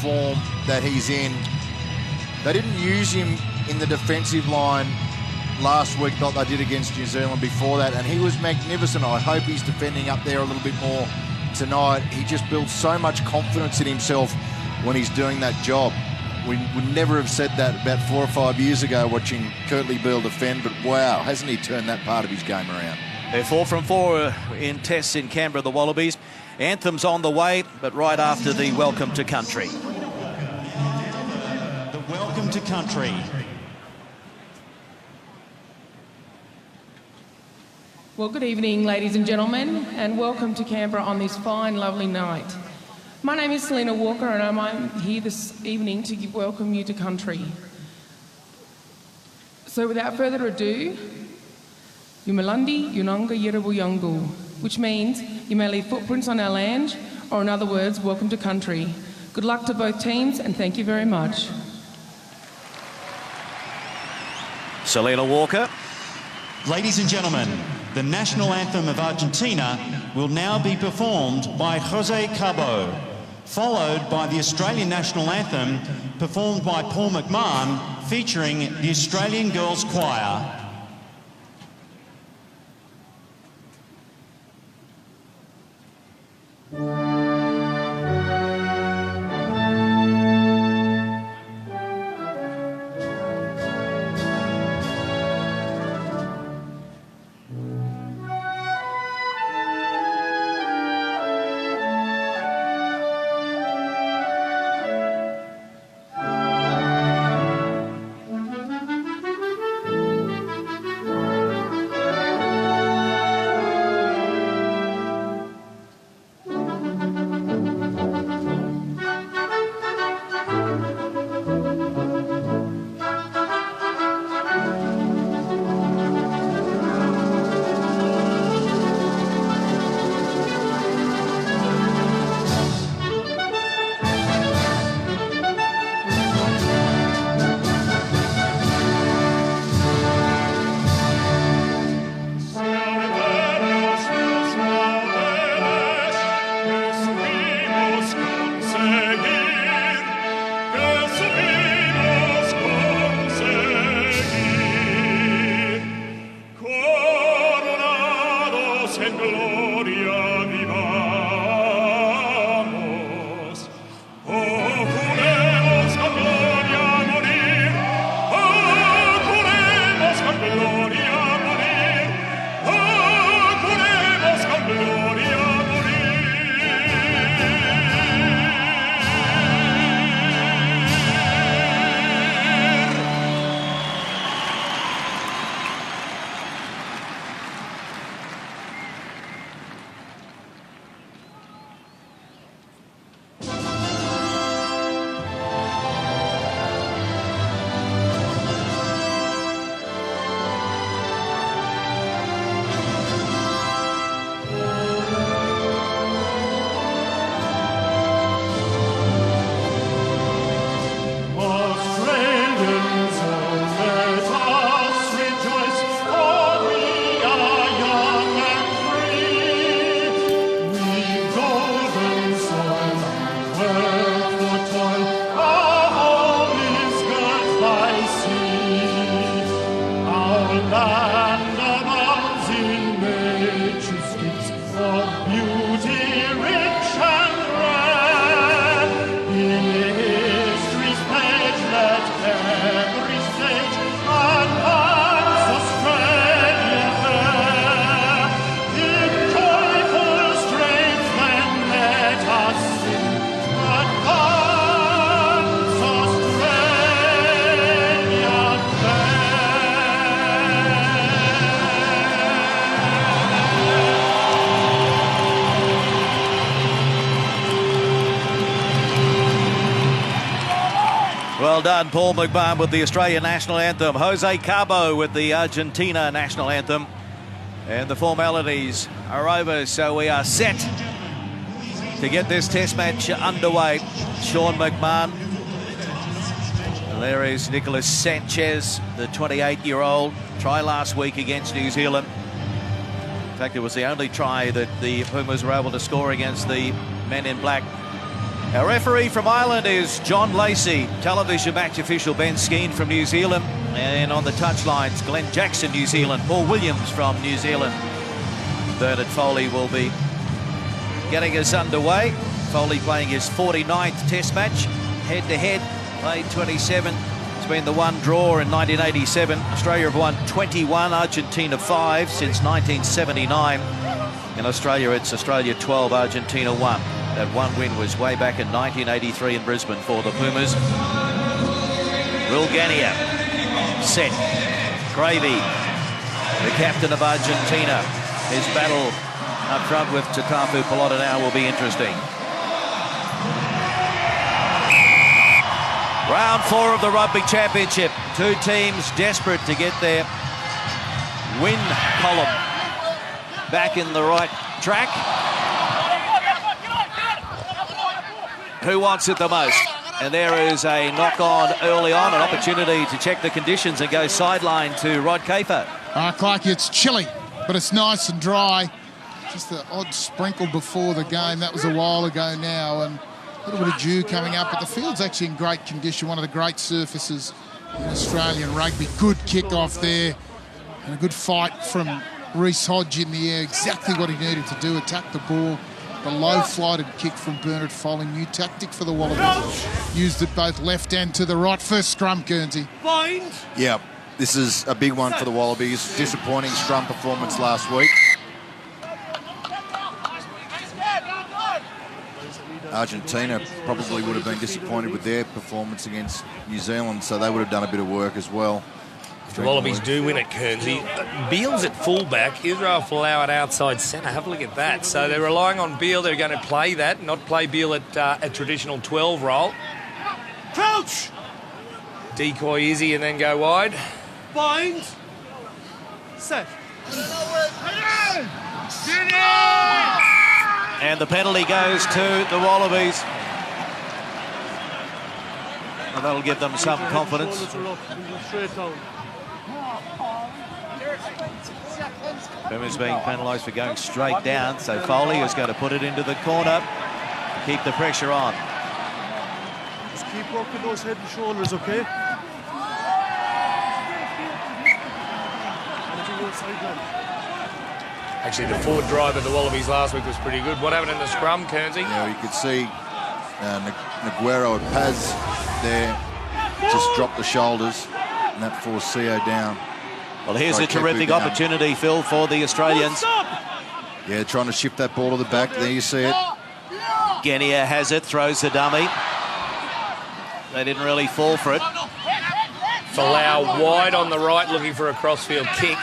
form that he's in. They didn't use him in the defensive line last week like they did against New Zealand before that, and he was magnificent. I hope he's defending up there a little bit more tonight. He just builds so much confidence in himself when he's doing that job. We would never have said that about 4 or 5 years ago watching Kurtley Beale defend, but wow, hasn't he turned that part of his game around? They're 4 from 4 in tests in Canberra, the Wallabies. Anthem's on the way, but right after the Welcome to Country. The Welcome to Country. Well, good evening, ladies and gentlemen, and welcome to Canberra on this fine, lovely night. My name is Selena Walker, and I'm here this evening to welcome you to country. So without further ado, Yumalandi Yunanga Yirabu Yungu, which means you may leave footprints on our land, or in other words, welcome to country. Good luck to both teams, and thank you very much. Selena Walker. Ladies and gentlemen, the national anthem of Argentina will now be performed by Jose Cabo, followed by the Australian national anthem performed by Paul McMahon, featuring the Australian Girls Choir. Well done, Paul McMahon with the Australian national anthem. Jose Cabo with the Argentina national anthem. And the formalities are over, so we are set to get this test match underway. Sean McMahon. And there is Nicholas Sanchez, the 28-year-old. Try last week against New Zealand. In fact, it was the only try that the Pumas were able to score against the men in black Our referee from Ireland is John Lacey. Television match official Ben Skeen from New Zealand. And on the touchlines, Glenn Jackson, New Zealand. Paul Williams from New Zealand. Bernard Foley will be getting us underway. Foley playing his 49th Test match. Head-to-head, played 27. It's been the one draw in 1987. Australia have won 21, Argentina 5 since 1979. In Australia, it's Australia 12, Argentina 1. That one win was way back in 1983 in Brisbane for the Pumas. Will Gania set. Gravy, the captain of Argentina. His battle up front with Takafu Pelota now will be interesting. Round 4 of the Rugby Championship. Two teams desperate to get their win column back in the right track. Who wants it the most? And there is a knock-on early on, an opportunity to check the conditions and go sideline to Rod Kafer. Clarky, it's chilly, but it's nice and dry. Just the odd sprinkle before the game. That was a while ago now, and a little bit of dew coming up, but the field's actually in great condition. One of the great surfaces in Australian rugby. Good kick-off there, and a good fight from Reece Hodge in the air. Exactly what he needed to do, attack the ball. The low-flighted kick from Bernard Foley. New tactic for the Wallabies. Used it both left and to the right. First scrum, Guernsey. Yeah, this is a big one for the Wallabies. Disappointing scrum performance last week. Argentina probably would have been disappointed with their performance against New Zealand, so they would have done a bit of work as well. The Wallabies do win at Guernsey. Beale's at fullback, Israel Folau at outside centre. Have a look at that. So they're relying on Beale. They're going to play that, not play Beale at a traditional 12 role. Crouch! Decoy Izzy and then go wide. Bind! Set. And the penalty goes to the Wallabies. And that'll give them some confidence. Pumas being penalised for going straight down, so Foley is going to put it into the corner to keep the pressure on. Just keep working those head and shoulders, okay? Actually, the forward drive of the Wallabies last week was pretty good. What happened in the scrum, Guernsey? Yeah, you could see Naguero and Paz there just dropped the shoulders, and that forced CO down. Well, here's a terrific opportunity, Phil, for the Australians. Yeah, trying to shift that ball to the back. There you see it. Genia has it, throws the dummy. They didn't really fall for it. Folau wide on the right, looking for a crossfield kick.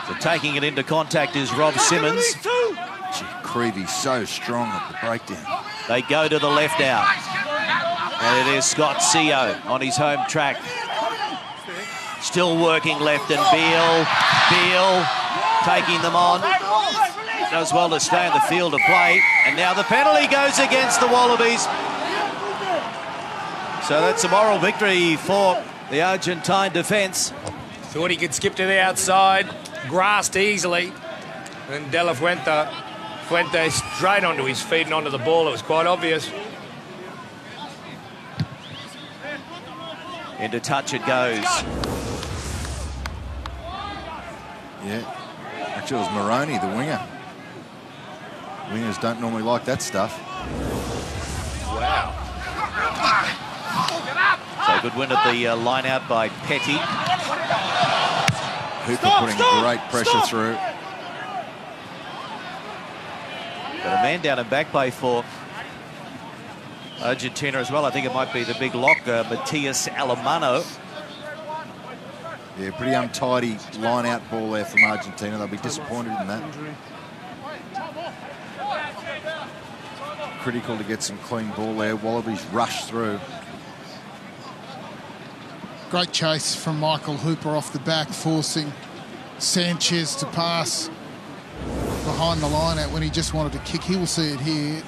So taking it into contact is Rob Simmons. Gee, Creevy's so strong at the breakdown. They go to the left now. And it is Scott CO on his home track. Still working left, and Beale taking them on. Does well to stay in the field of play. And now the penalty goes against the Wallabies. So that's a moral victory for the Argentine defence. Thought he could skip to the outside, grasped easily. And De La Fuente straight onto his feet and onto the ball. It was quite obvious. Into touch it goes. Yeah, actually it was Moroney, the winger. Wingers don't normally like that stuff. Wow. So good win at the line out by Petty. Hooper putting great pressure through. Got a man down in back play for Argentina as well. I think it might be the big lock, Matias Alemano. Yeah, pretty untidy line-out ball there from Argentina. They'll be disappointed in that. Critical to get some clean ball there. Wallabies rush through. Great chase from Michael Hooper off the back, forcing Sanchez to pass behind the line out when he just wanted to kick. He will see it here.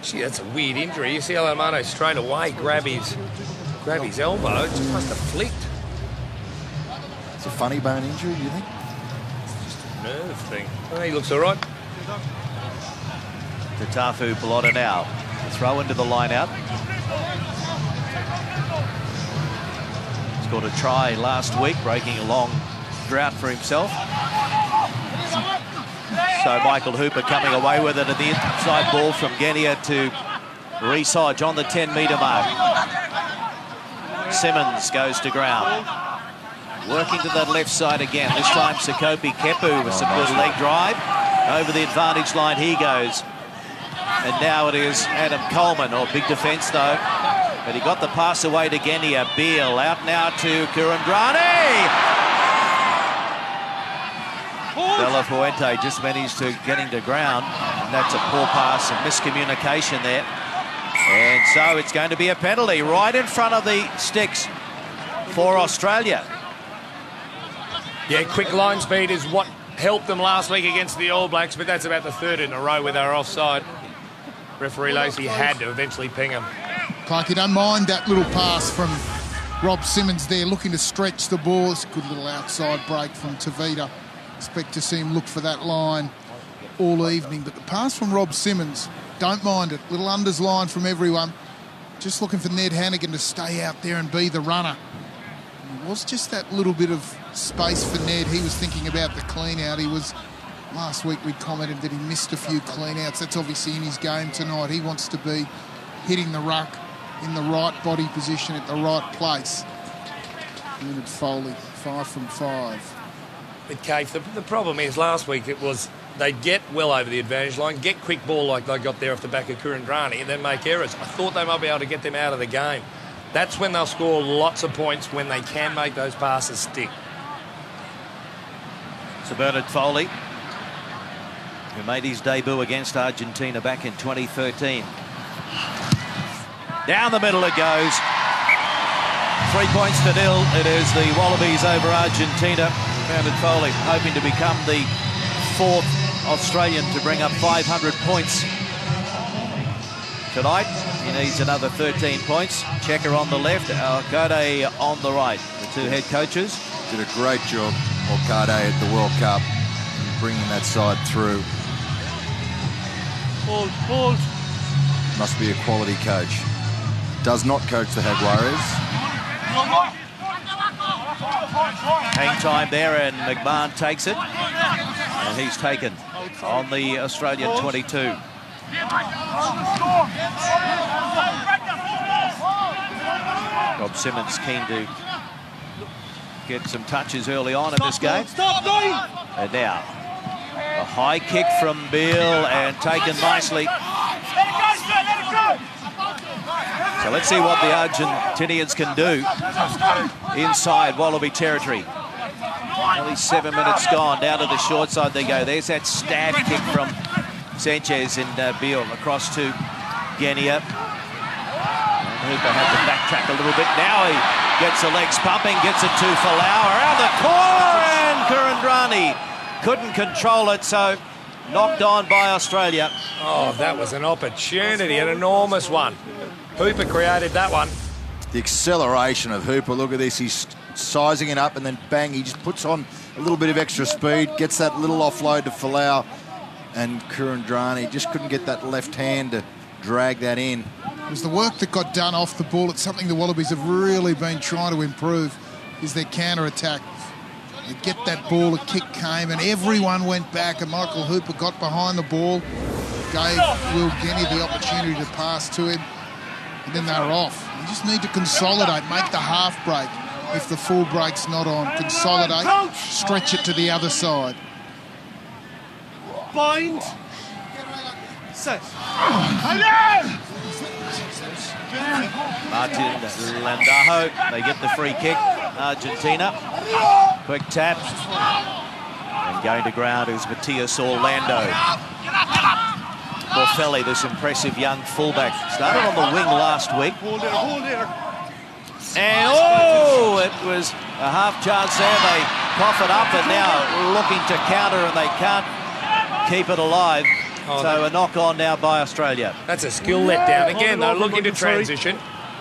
Gee, that's a weird injury. You see Alemano straight away grab his elbow. It just must have flicked. It's a funny bone injury, do you think? Nerve thing. Oh, he looks all right. to Tafu Pelota now. Throw into the line-out. Scored a try last week, breaking a long drought for himself. So Michael Hooper coming away with it, and the inside ball from Genia to Reesage on the 10-metre mark. Simmons goes to ground. Working to that left side again. This time Sekope Kepu with some good leg drive. Over the advantage line he goes. And now it is Adam Coleman, or big defence though. But he got the pass away to Genia. Beale out now to Kurandrani. Bella Fuente just managed to getting to ground. And that's a poor pass and miscommunication there. And so it's going to be a penalty right in front of the sticks for Australia. Yeah, quick line speed is what helped them last week against the All Blacks, but that's about the third in a row where they were offside. Referee Lacey had to eventually ping him. Clark, you don't mind that little pass from Rob Simmons there, looking to stretch the ball. It's a good little outside break from Tavita. Expect to see him look for that line all evening. But the pass from Rob Simmons, don't mind it. Little unders line from everyone. Just looking for Ned Hannigan to stay out there and be the runner. It was just that little bit of space for Ned. He was thinking about the clean-out. Last week we commented that he missed a few clean-outs. That's obviously in his game tonight. He wants to be hitting the ruck in the right body position at the right place. Leonard Foley, 5 from 5. But Keith, the problem is last week it was they'd get well over the advantage line, get quick ball like they got there off the back of Kurandrani, and then make errors. I thought they might be able to get them out of the game. That's when they'll score lots of points, when they can make those passes stick. So Bernard Foley, who made his debut against Argentina back in 2013. Down the middle it goes. 3 points to nil. It is the Wallabies over Argentina. Bernard Foley hoping to become the 4th Australian to bring up 500 points tonight. He needs another 13 points. Checker on the left, Alcade on the right. The two head coaches did a great job, Alcade, at the World Cup, bringing that side through. Hold. Must be a quality coach. Does not coach the head Warriors. Hang time there, and McMahon takes it. And he's taken on the Australian 22. Rob Simmons keen to get some touches early on in this game. And now, a high kick from Beale and taken nicely. So let's see what the Argentinians can do inside Wallaby territory. Only 7 minutes gone. Down to the short side they go. There's that stab kick from Sanchez and Beale across to Genia. And Hooper had to backtrack a little bit. Now he gets the legs pumping, gets it to Folau around the corner, and Kurandrani couldn't control it, so knocked on by Australia. Oh, that was an opportunity, an enormous one. Hooper created that one. The acceleration of Hooper, look at this, he's sizing it up and then bang, he just puts on a little bit of extra speed, gets that little offload to Folau, and Kurandrani just couldn't get that left hand to drag that in. It was the work that got done off the ball. It's something the Wallabies have really been trying to improve, is their counter-attack. They get that ball, a kick came, and everyone went back, and Michael Hooper got behind the ball, gave Will Genia the opportunity to pass to him, and then they were off. You just need to consolidate, make the half break if the full break's not on. Consolidate, stretch it to the other side. Bind. Set. Martin Landajo, they get the free kick. Argentina, quick tap. And going to ground is Matias Orlando. Borfelli, this impressive young fullback, started on the wing last week. Hold there. And oh, it was a half chance there. They cough it up and now looking to counter, and they can't keep it alive. So a knock on now by Australia. That's a skill letdown. Again, they're looking to transition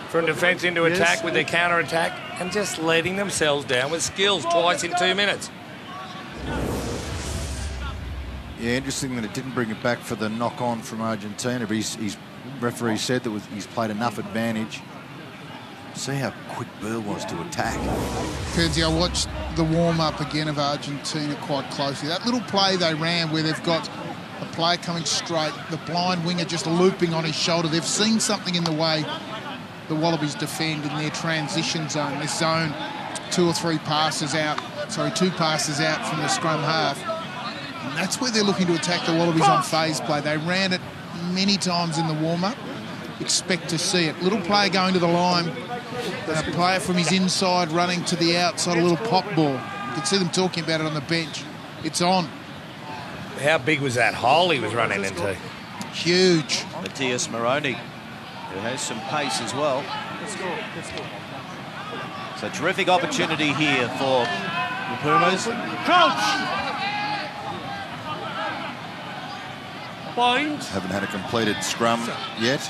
from defence into attack with their counter-attack and just letting themselves down with skills twice in 2 minutes. Yeah, interesting that it didn't bring it back for the knock-on from Argentina, but his referee said that he's played enough advantage. See how quick Burr was to attack. Kersey, I watched the warm-up again of Argentina quite closely. That little play they ran where they've got a player coming straight, the blind winger just looping on his shoulder. They've seen something in the way the Wallabies defend in their transition zone. This zone, 2 passes out from the scrum half. And that's where they're looking to attack the Wallabies on phase play. They ran it many times in the warm-up. Expect to see it. Little player going to the line, and a player from his inside running to the outside, a little pop ball. You can see them talking about it on the bench. It's on. How big was that hole he was running into? Huge. Matthias Moroni, who has some pace as well. Let's go. It's a terrific opportunity here for the Pumas. Crouch! Bind. Haven't had a completed scrum yet.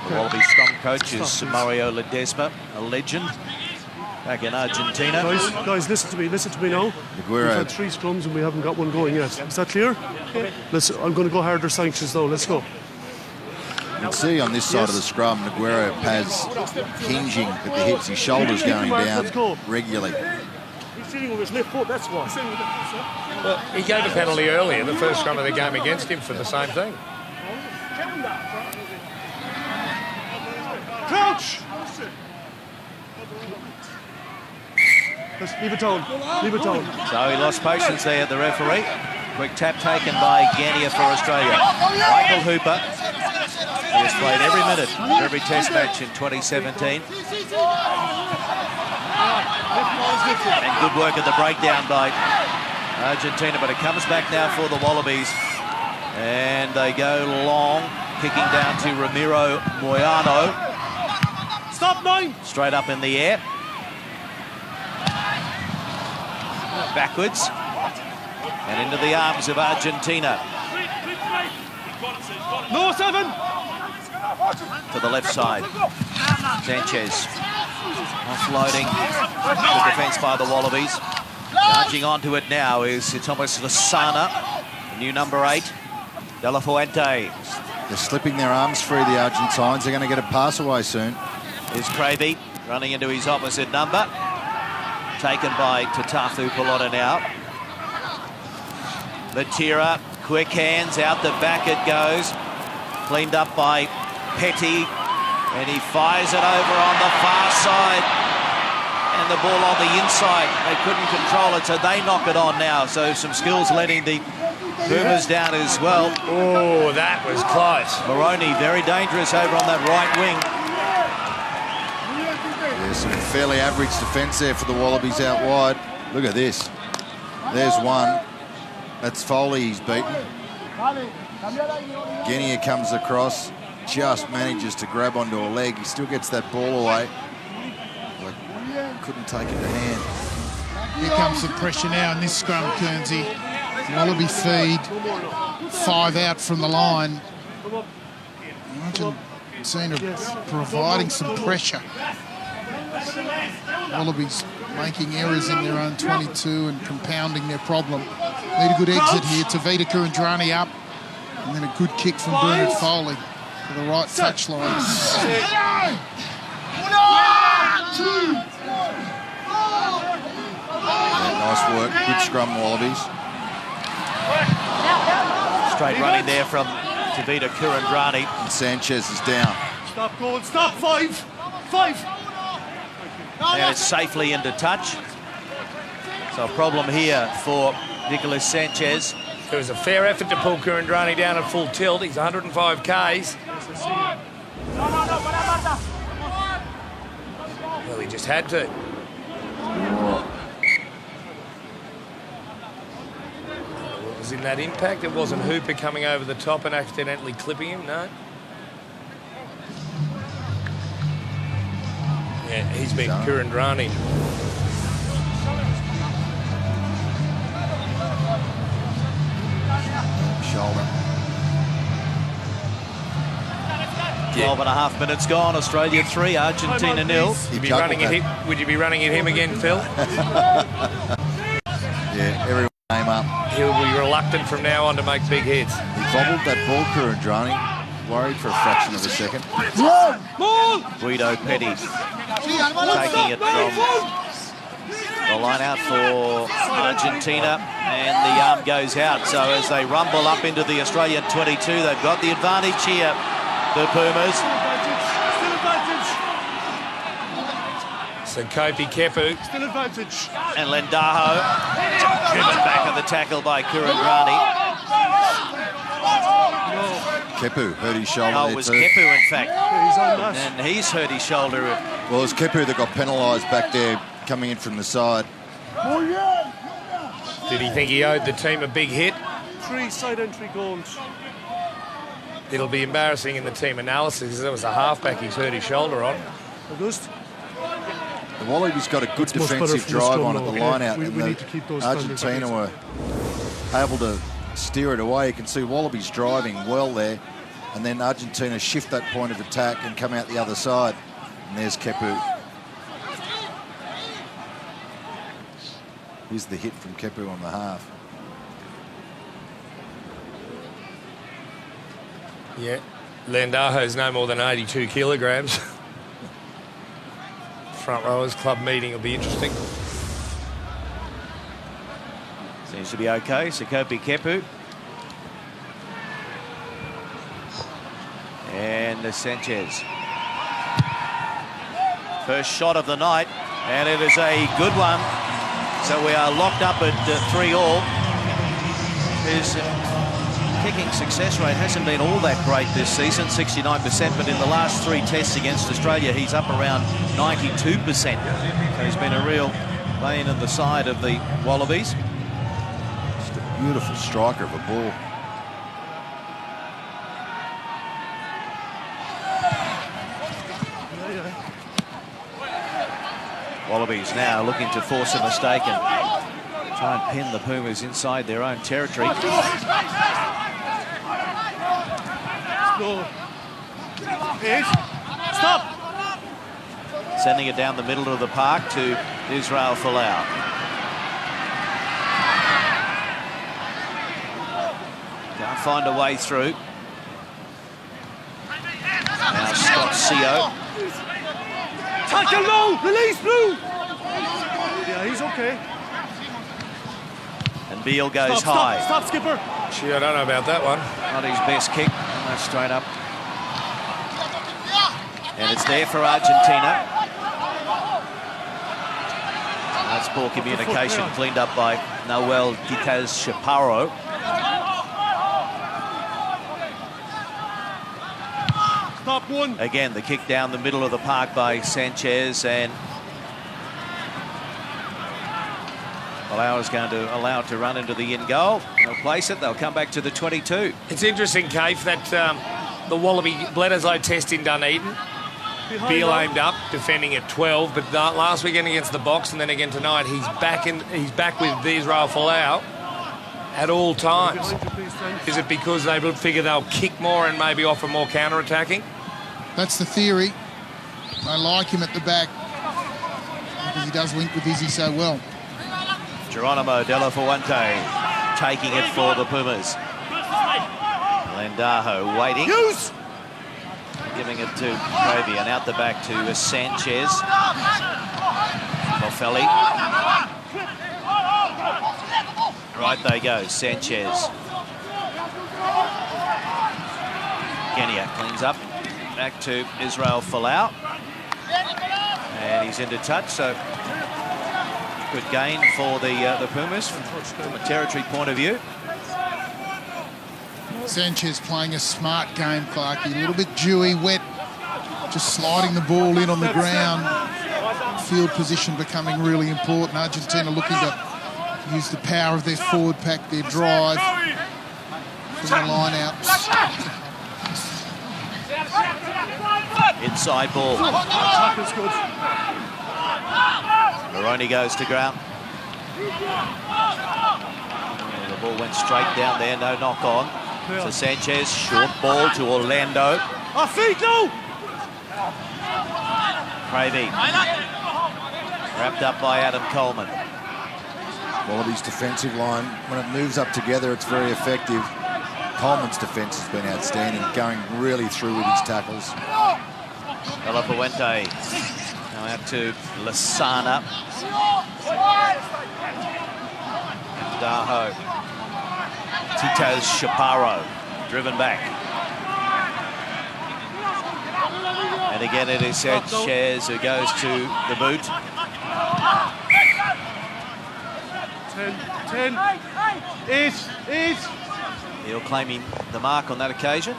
The Wallaby scrum coach is Mario Ledesma, a legend back in Argentina. Guys, listen to me now. We've had 3 scrums and we haven't got one going yet. Is that clear? I'm going to go harder sanctions now. Let's go. You can see on this side of the scrum, Naguero has hinging at the hips, his shoulders going down regularly. He's sitting with his left foot, that's why. Well, he gave a penalty earlier, the first scrum of the game against him, for the same thing. Crouch! Let's leave it down. Leave it down. So he lost patience there, the referee. Quick tap taken by Gania for Australia. Michael Hooper, he has played every minute of every test match in 2017. And good work at the breakdown by Argentina, but it comes back now for the Wallabies. And they go long, kicking down to Ramiro Moyano. Stop 9! Straight up in the air. Backwards. And into the arms of Argentina. No, 7! To the left side. Sanchez offloading the defence by the Wallabies. Charging onto it now is Thomas Lasana, the new number 8, De La Fuente. They're slipping their arms free, the Argentines. They're going to get a pass away soon. Is Kraby running into his opposite number. Taken by Tatafu Pelota now. Vatira, quick hands, out the back it goes. Cleaned up by Petty. And he fires it over on the far side. And the ball on the inside. They couldn't control it, so they knock it on now. So some skills letting the Pumas down as well. Oh, that was close. Moroni, very dangerous over on that right wing. There's some fairly average defence there for the Wallabies out wide. Look at this. There's one. That's Foley he's beaten. Genia comes across, just manages to grab onto a leg. He still gets that ball away. Like, couldn't take it to hand. Here comes the pressure now in this scrum, Kearnsey. Wallaby feed, 5 out from the line. Argentina providing some pressure. Wallabies making errors in their own 22 and compounding their problem. Need a good exit here. Tavita Kurandrani up, and then a good kick from Bernard Foley to the right touchline. Yeah, nice work. Good scrum, Wallabies. Straight running there from Tavita Kurandrani. And Sanchez is down. Stop going. Stop. 5. 5. And it's safely into touch. So a problem here for Nicolas Sanchez. There was a fair effort to pull Kurandrani down at full tilt. He's 105 Ks. Well, he just had to. What was in that impact? It wasn't Hooper coming over the top and accidentally clipping him, no? Yeah, he's been Kurandrani. Shoulder. 12 and a half minutes gone. Australia 3, Argentina 0. Would you be running at him again, Phil? Yeah, everyone came up. He'll be reluctant from now on to make big hits. He bobbled that ball, Kurandrani. Worried for a fraction of a second. Guido Petty taking it from the line out for Argentina, and the arm goes out. So as they rumble up into the Australian 22, they've got the advantage here, the Pumas. So Kopi Kepu. Still advantage. And Lendaho driven back on the tackle by Kurandrani. Kepu hurt his shoulder Oh, there it was too. Kepu, in fact. He's on that. And he's hurt his shoulder. Well, it was Kepu that got penalised back there coming in from the side. Did he think he owed the team a big hit? 3 side entry goals. It'll be embarrassing in the team analysis because there was a halfback he's hurt his shoulder on. August. The Wallabies got a good It's much better defensive from the drive scrum on at now, the okay? line out, We and need to keep those standards Argentina were able to steer it away. You can see Wallabies driving well there, and then Argentina shift that point of attack and come out the other side. And there's Kepu. Here's the hit from Kepu on the half. Yeah. Lendaho's no more than 82 kilograms. Front rowers club meeting will be interesting. Seems to be okay. Kopi Kepu. And Sanchez. First shot of the night, and it is a good one. So we are locked up at 3-all. His kicking success rate hasn't been all that great this season, 69%, but in the last 3 tests against Australia, he's up around 92%. So he's been a real pain in the side of the Wallabies. Just a beautiful striker of a ball. Wallabies now looking to force a mistake and try and pin the Pumas inside their own territory. Stop! Sending it down the middle of the park to Israel Folau. Can't find a way through. Now Scott Seo. Tackle low! Release Blue! Yeah, he's okay. And Beale goes high. Stop, skipper! Gee, I don't know about that one. Not his best kick. Almost straight up. And it's there for Argentina. That's poor communication, cleaned up by Noel Diaz Chaparro. Stop one. Again, the kick down the middle of the park by Sanchez, and Folau is going to allow it to run into the in goal. They'll place it. They'll come back to the 22. It's interesting, Cave, that the Wallaby Bledisloe test in Dunedin. Beale aimed up, defending at 12, but last weekend against the Box and then again tonight, he's back with Israel Folau at all times. Is it because they figure they'll kick more and maybe offer more counter-attacking? That's the theory. I like him at the back because he does link with Izzy so well. Geronimo De La Fuente taking it for the Pumas. Lendaho waiting. Giving it to Kobe, and out the back to Sanchez. Moffelli. Right they go, Sanchez. Kenya cleans up. Back to Israel Folau. And he's into touch, so good gain for the Pumas from a territory point of view. Sanchez playing a smart game, Clarkie. A little bit dewy, wet, just sliding the ball in on the ground. Field position becoming really important. Argentina looking to use the power of their forward pack, their drive from the line out. Inside ball. Maroney goes to ground. And the ball went straight down there, no knock on. So Sanchez, short ball to Orlando. Off feet, no! Cravey. Wrapped up by Adam Coleman. Wallabies defensive line, when it moves up together, it's very effective. Coleman's defence has been outstanding, going really through with his tackles. Puente now out to Lasana. Daho. Tito's Chaparro driven back. And again it is Sanchez who goes to the boot. 10, 8. He'll claiming the mark on that occasion.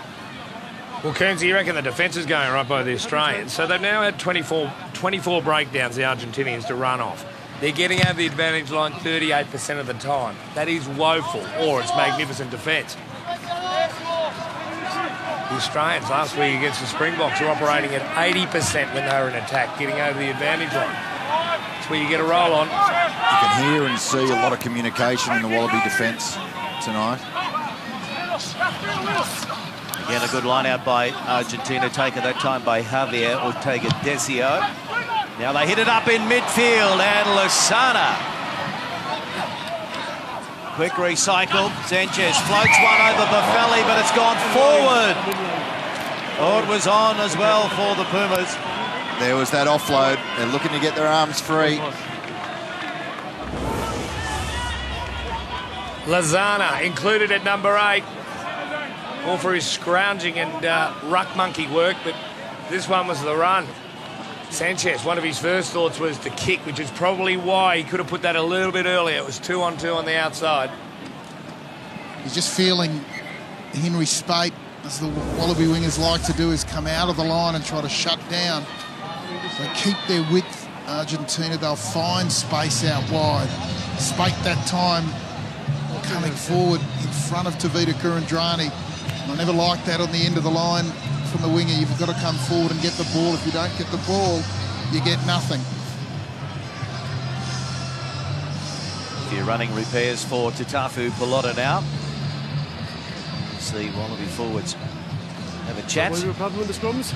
Well, Kearns, you reckon the defence is going right by the Australians. So they've now had 24 breakdowns, the Argentinians, to run off. They're getting out of the advantage line 38% of the time. That is woeful, or it's magnificent defence. The Australians last week against the Springboks were operating at 80% when they were in attack, getting over the advantage line. That's where you get a roll on. You can hear and see a lot of communication in the Wallaby defence tonight. Again, a good line out by Argentina, taken that time by Javier Ortega-Desio. Now they hit it up in midfield, and Lasana. Quick recycle. Sanchez floats one over Buffelli, but it's gone forward. Oh, it was on as well for the Pumas. There was that offload. They're looking to get their arms free. Lasana included at number 8. All for his scrounging and ruck monkey work, but this one was the run. Sanchez, one of his first thoughts was to kick, which is probably why he could have put that a little bit earlier. It was 2-on-2 on the outside. He's just feeling Henry Spate, as the Wallaby wingers like to do, is come out of the line and try to shut down. They keep their width, Argentina. They'll find space out wide. Spate that time coming forward in front of Tavita Kurandrani. I never like that on the end of the line from the winger. You've got to come forward and get the ball. If you don't get the ball, you get nothing. A few running repairs for Tatafu Pilota now. See Wallaby forwards have a chat. Was there a problem with the scrums?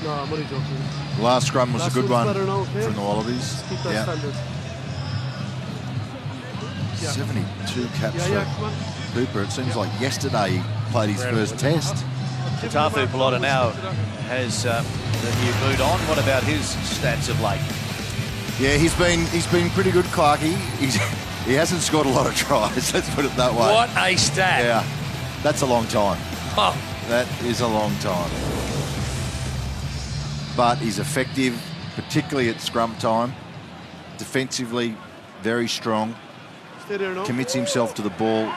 No, I'm only joking. The last scrum was a good one now, from the Wallabies. Keep that standard. 72 caps come on. for Cooper. It seems like yesterday he played his first test. Tatafu Pilota now has the new boot on. What about his stats of late? Yeah, he's been pretty good, Clarkey. He hasn't scored a lot of tries, let's put it that way. What a stat. Yeah, that's a long time. Oh. That is a long time. But he's effective, particularly at scrum time. Defensively, very strong. Stay there now. Commits himself to the ball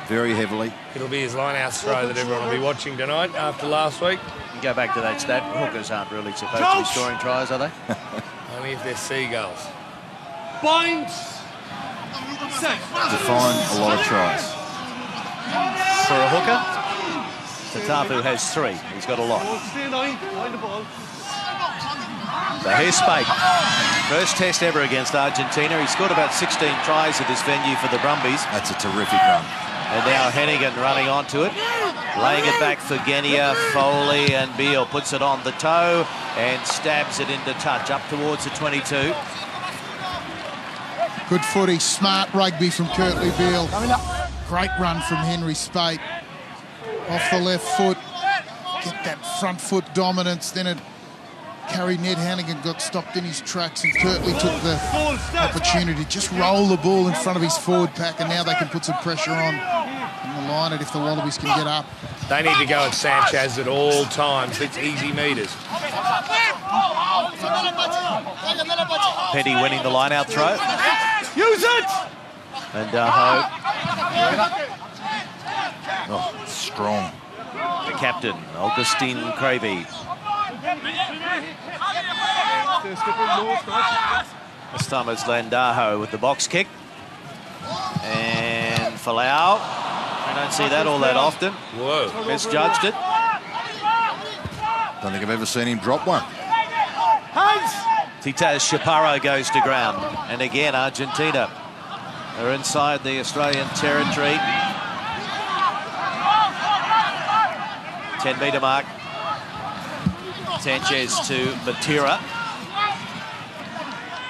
very heavily. It'll be his line-out throw that everyone will be watching tonight after last week. You go back to that stat. Hookers aren't really supposed to be scoring tries, are they? Only if they're seagulls. Binds. Define a lot of tries. For a hooker, Tatafu has 3. He's got a lot. Stay 9. Behind the ball. So here's Spate. First test ever against Argentina. He scored about 16 tries at this venue for the Brumbies. That's a terrific run. And now Hennigan running onto it. Laying it back for Genia, Foley and Beale. Puts it on the toe and stabs it into touch up towards the 22. Good footy, smart rugby from Kurtley Beale. Great run from Henry Spate. Off the left foot. Get that front foot dominance. Then it carried Ned Hannigan, got stopped in his tracks, and Kurtley took the opportunity to just roll the ball in front of his forward pack, and now they can put some pressure on and line it if the Wallabies can get up. They need to go at Sanchez at all times. It's easy meters. Petty winning the line-out throw. Use it! And Daho, Oh, strong. the captain, Augustine Cravey. This time it's Landaho with the box kick. And Folau. I don't see that all that often. Whoa. Misjudged it. Don't think I've ever seen him drop one. Titaz Chaparro goes to ground. And again, Argentina are inside the Australian territory. 10-metre mark. Sanchez to Matera.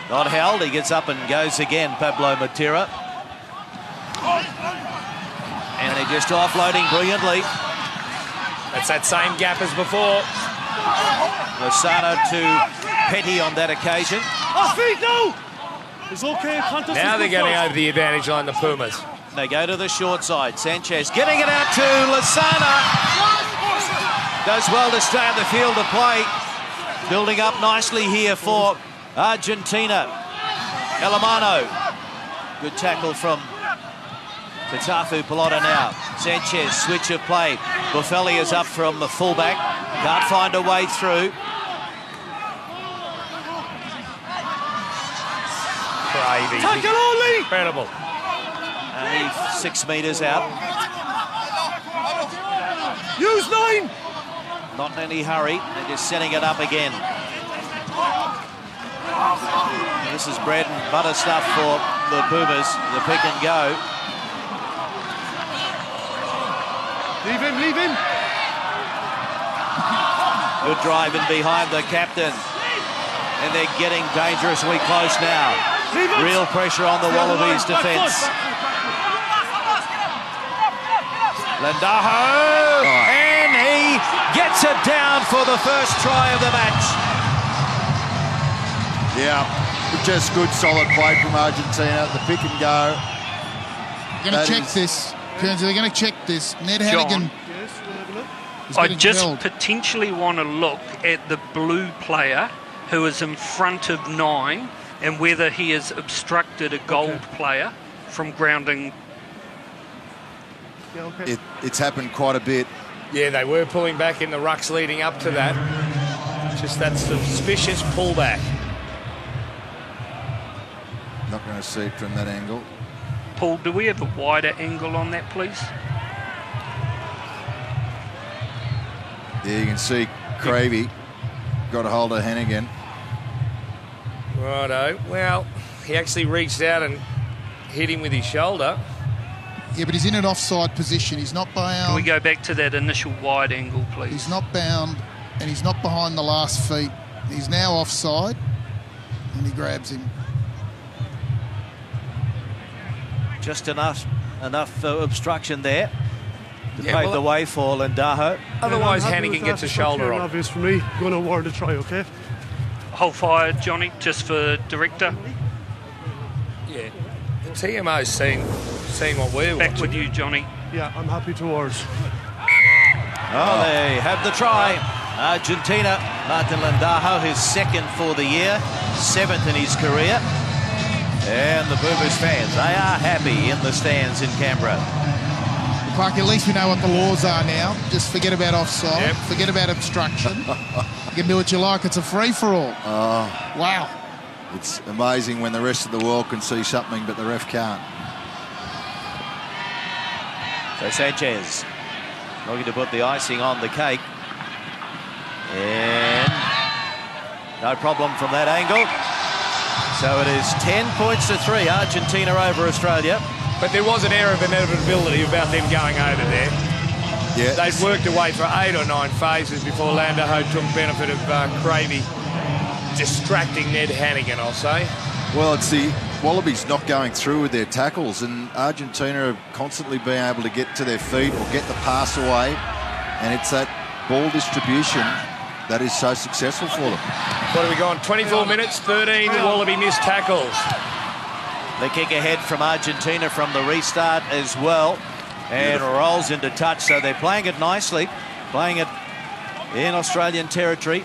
Not held, he gets up and goes again, Pablo Matera. And they're just offloading brilliantly. That's that same gap as before. Lozano to Petty on that occasion. Off feet, no! It's okay, contest. Now they're getting over the advantage line, the Pumas. They go to the short side. Sanchez getting it out to Lozano. Does well to stay at the field of play. Building up nicely here for Argentina. Elamano. Good tackle from Tatafu Pelota now. Sanchez, switch of play. Buffelli is up from the fullback. Can't find a way through. Crazy. Tackle only! Incredible. Only 6 metres out. Use 9! Not in any hurry. They're just setting it up again. And this is bread and butter stuff for the Pumas. The pick and go. Leave him, leave him! Good drive in behind the captain. And they're getting dangerously close now. Real pressure on the Wallabies defence. Lendaho, and he gets it down for the first try of the match. Yeah, just good solid play from Argentina. The pick and go. They're going to check this. Kearns, they're going to check this. Ned Hannigan. I just potentially want to look at the blue player who is in front of 9 and whether he has obstructed a gold player from grounding. It's happened quite a bit. Yeah, they were pulling back in the rucks leading up to that. Just that suspicious pullback. Not going to see it from that angle. Paul, do we have a wider angle on that, please? Yeah, you can see Cravey got a hold of Hannigan. Righto. Well, he actually reached out and hit him with his shoulder. Yeah, but he's in an offside position. He's not bound. Can we go back to that initial wide angle, please? He's not bound, and he's not behind the last feet. He's now offside, and he grabs him. Just enough obstruction there to pave the way for Lendaho. Otherwise, Hannigan gets a shoulder on. Obvious for me. Going to award a try, okay? Hold fire, Johnny, just for director. Yeah. The TMO's seen what we're Back watching. with you, Johnny. Yeah, I'm happy to award. Oh, they have the try. Argentina, Martin Lendaho, his second for the year, 7th in his career. And the Pumas fans, they are happy in the stands in Canberra. Clark, at least we know what the laws are now. Just forget about offside. Yep. Forget about obstruction. You can do what you like. It's a free-for-all. Wow. It's amazing when the rest of the world can see something, but the ref can't. So Sanchez looking to put the icing on the cake. And no problem from that angle. So it is 10 points to 3, Argentina over Australia. But there was an air of inevitability about them going over there. Yeah. They'd worked away for 8 or 9 phases before Landaho took benefit of Cravey distracting Ned Hannigan, I'll say. Well, it's the Wallabies not going through with their tackles, and Argentina have constantly been able to get to their feet or get the pass away, and it's that ball distribution that is so successful for them. What have we gone? 24 minutes, 13 Wallaby missed tackles. The kick ahead from Argentina from the restart as well, and rolls into touch. So they're playing it nicely, playing it in Australian territory.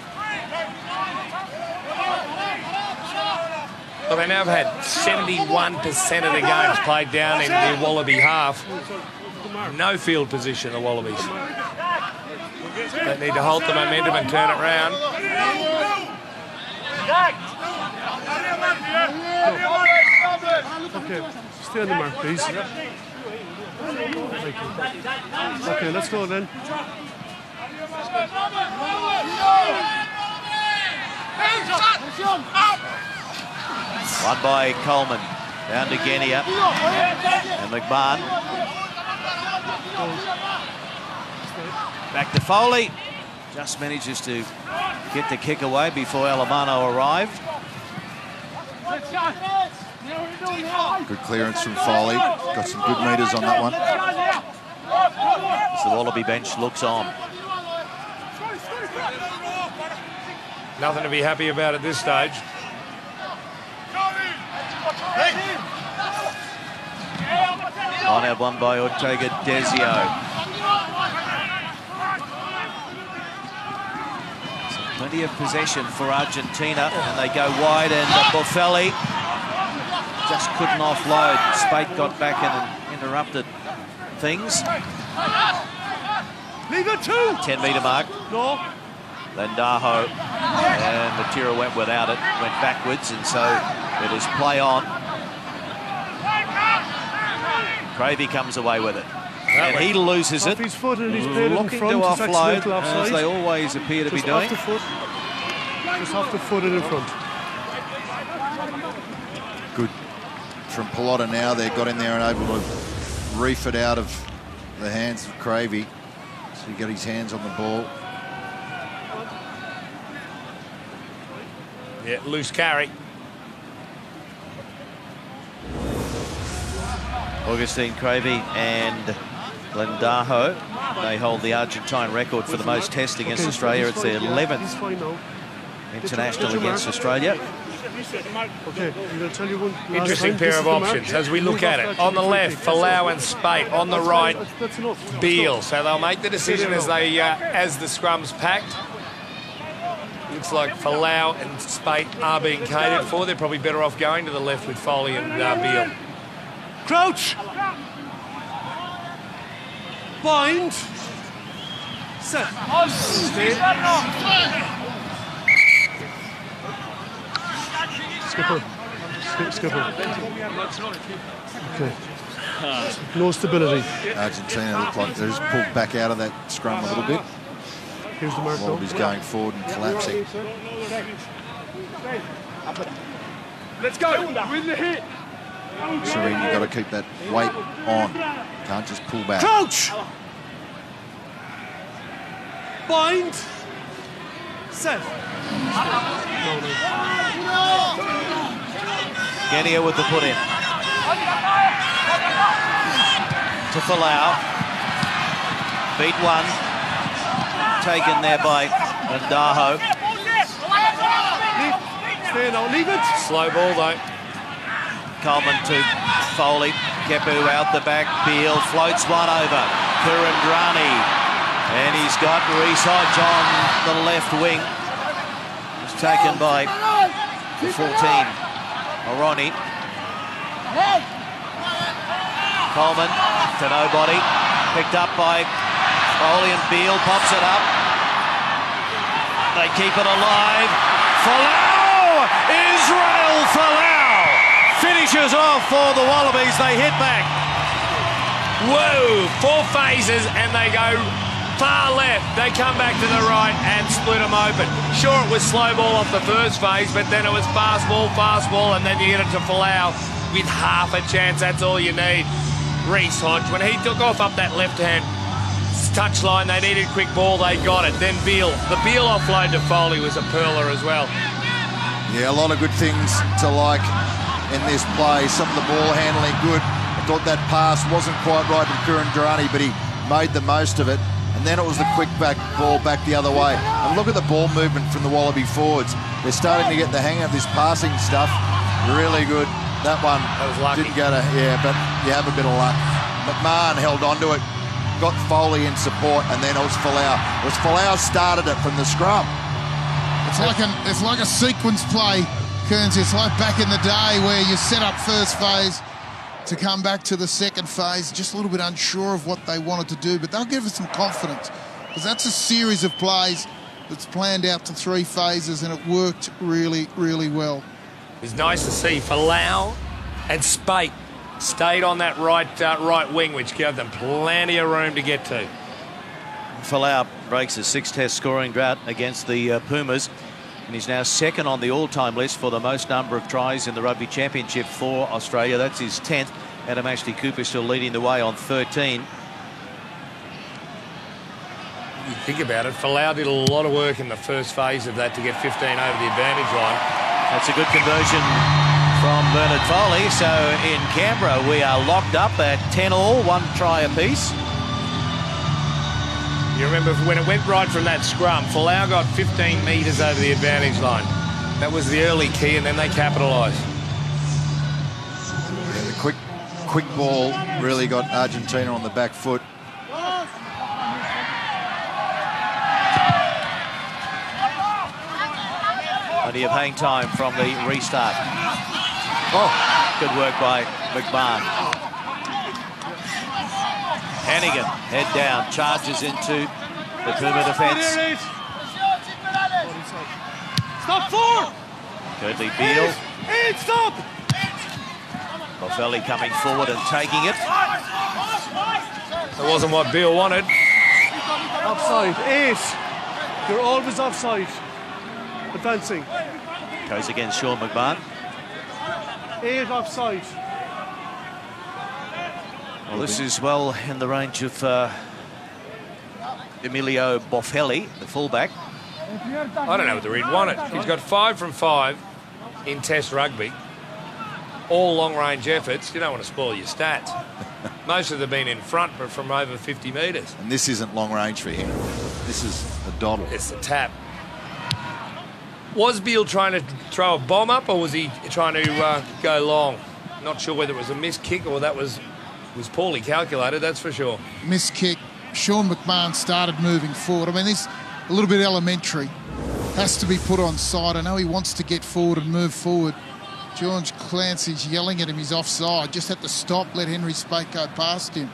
Well, they now have had 71% of the games played down in the Wallaby half. No field position, the Wallabies. They need to halt the momentum and turn it round. Okay, stay on the mark, please. Thank you. Okay, let's go then. One by Coleman, down to Genia and McMahon. Back to Foley. Just manages to get the kick away before Alemano arrived. Good clearance from Foley. Got some good metres on that one. As the Wallaby bench looks on. Nothing to be happy about at this stage. On out one by Ortega Desio. Plenty of possession for Argentina, and they go wide, and Boffelli just couldn't offload. Spate got back and interrupted things. Leave it 10-metre mark. No. Lendaho, and Matera went without it, went backwards, and so it is play on. Cravey comes away with it, and he loses it. Off his foot and he's played looking in front. to offload, Offside. as they always appear to Just be doing. Off the foot. Just off the foot and in front. Good from Pilotta now. They got in there and able to reef it out of the hands of Cravey. So he got his hands on the ball. Yeah, loose carry. Augustine Cravey and Lendaho, they hold the Argentine record for the most tests against Australia. It's their 11th international against Australia. Okay, I'm going to tell you one. Interesting pair of options as we look at it. On the left, Folau and Spate. On the right, Beale. So they'll make the decision as the scrum's packed. Looks like Folau and Spate are being catered for. They're probably better off going to the left with Foley and Beale. Crouch. Bind. Set. Skipper. Skipper. Okay. No stability. Argentina look like they're just pulled back out of that scrum a little bit. Here's the mark. Wallabies going forward and collapsing. Let's go. Win the hit. Serene, you've got to keep that weight on. Can't just pull back. Crouch. Bind. Set. Genia with the put in. To Folau. Beat one. Taken there by Lendaho. Stay now, leave it. Slow ball though. Coleman to Foley. Kepu out the back. Beale floats one over. Kurandrani. And he's got Reece Hodge on the left wing. It's taken by the 14. Oroni. Coleman to nobody. Picked up by Foley, and Beale pops it up. They keep it alive. Folau! Israel Folau finishes off for the Wallabies. They hit back. Whoa! 4 phases and they go far left. They come back to the right and split them open. Sure, it was slow ball off the first phase, but then it was fast ball, and then you get it to Folau with half a chance. That's all you need. Reece Hodge, when he took off up that left-hand touchline, they needed quick ball, they got it. Then Beale. The Beale offload to Foley was a pearler as well. Yeah, a lot of good things to like in this play. Some of the ball handling good. I thought that pass wasn't quite right to Kurandrani, but he made the most of it. And then it was the quick back ball back the other way. And look at the ball movement from the Wallaby forwards. They're starting to get the hang of this passing stuff. Really good. That one was lucky. Didn't go to, yeah, but you have a bit of luck. McMahon held on to it, got Foley in support, and then it was Folau. It was Folau started it from the scrum. It's like a sequence play, Kearns. It's like back in the day where you set up first phase to come back to the second phase, just a little bit unsure of what they wanted to do, but they'll give us some confidence because that's a series of plays that's planned out to 3 phases, and it worked really, really well. It's nice to see Folau and Spate stayed on that right wing, which gave them plenty of room to get to. Folau breaks a 6-test scoring drought against the Pumas, and he's now second on the all-time list for the most number of tries in the Rugby Championship for Australia. That's his 10th. Adam Ashley Cooper still leading the way on 13. you think about it, Folau did a lot of work in the first phase of that to get 15 over the advantage line. That's a good conversion from Bernard Foley. So in Canberra, we are locked up at 10-all, 1 try apiece. You remember when it went right from that scrum, Folau got 15 metres over the advantage line. That was the early key, and then they capitalised. Yeah, the quick ball really got Argentina on the back foot. Plenty of hang time from the restart. Oh, good work by McMahon. Hannigan, head down, charges into the Puma defence. Stop 4! Thirdly, Beale. 8, stop! Boffelli coming forward and taking it. That wasn't what Beale wanted. Offside, 8. You're always offside. Advancing. Goes against Sean McMahon. 8 offside. Well, this is well in the range of Emilio Boffelli, the fullback. I don't know whether he'd want it. He's got 5 from 5 in Test rugby. All long-range efforts. You don't want to spoil your stats. Most of them have been in front, but from over 50 metres. And this isn't long range for him. This is a doddle. It's the tap. Was Beale trying to throw a bomb up, or was he trying to go long? Not sure whether it was a missed kick or that was poorly calculated, that's for sure. Missed kick. Sean McMahon started moving forward. I mean, this a little bit elementary. Has to be put on side. I know he wants to get forward and move forward. George Clancy's yelling at him. He's offside. Just had to stop, let Henry Spate go past him.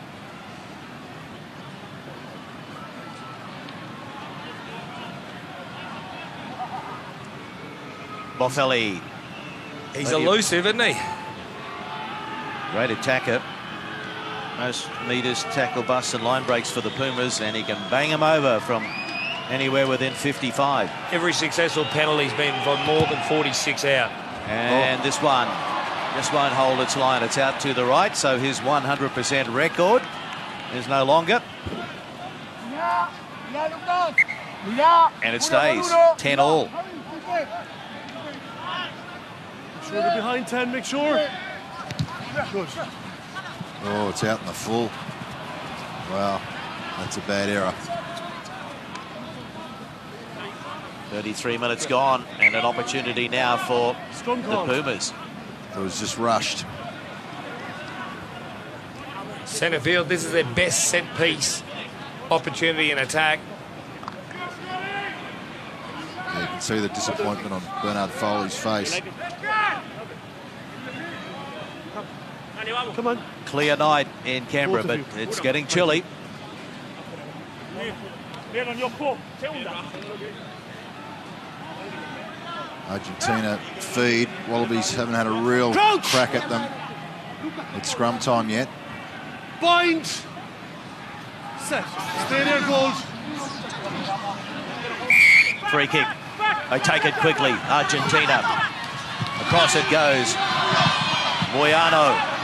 Boffelli. He's elusive, isn't he? Great attacker. Most metres, tackle, busts and line breaks for the Pumas, and he can bang them over from anywhere within 55. Every successful penalty's been for more than 46 out. And this one just won't hold its line. It's out to the right, so his 100% record is no longer. And it stays 10-all. Sure they're behind 10, make sure. Good. Oh, it's out in the full. Wow, that's a bad error. 33 minutes gone, and an opportunity now for the Pumas. It was just rushed. Centre field, this is their best set piece opportunity in attack. Yeah, you can see the disappointment on Bernard Foley's face. Come on. Clear night in Canberra, but it's getting chilly. Argentina feed. Wallabies haven't had a real crack at them at scrum time yet. Bind. Set. Stay there, Gold. Free kick. They take it quickly. Argentina. Across it goes. Moyano.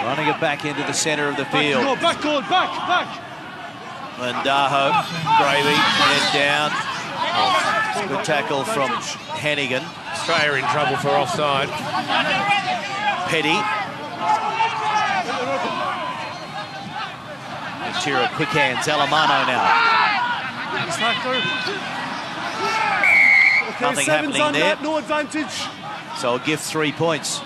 Running it back into the centre of the field. Back, Gold, back. Mandaho. Gravy. Head down. Oh, good tackle from Hannigan. Australia in trouble for offside. Petty. Tira quick hands. Alamano now. Okay, nothing happening on there. That, no advantage. So I'll give 3 points.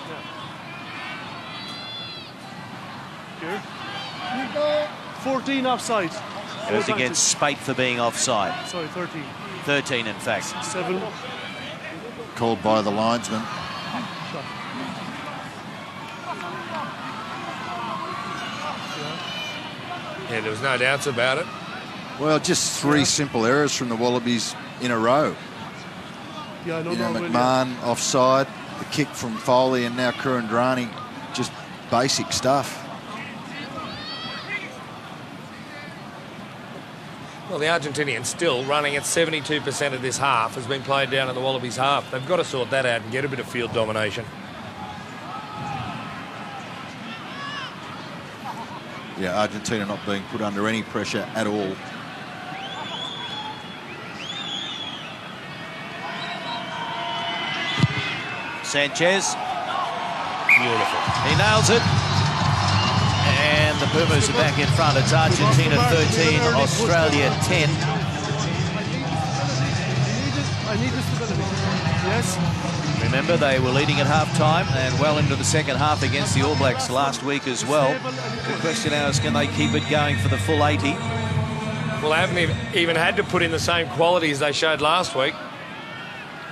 Here. 14 offside. Goes against Spate for being offside. Sorry, 13. 13, in fact. 7. Called by the linesman. Yeah, there was no doubts about it. Well, just 3 simple errors from the Wallabies in a row. Yeah, I know. McMahon offside, the kick from Foley, and now Kurandrani. Just basic stuff. Well, the Argentinians still running at 72% of this half has been played down in the Wallabies half. They've got to sort that out and get a bit of field domination. Yeah, Argentina not being put under any pressure at all Sanchez. Beautiful. He nails it. And the Pumas are back in front. It's Argentina 13, Australia 10. I need the stability. Yes. Remember, they were leading at half-time and well into the second half against the All Blacks last week as well. The question now is, can they keep it going for the full 80? Well, they haven't even had to put in the same qualities they showed last week.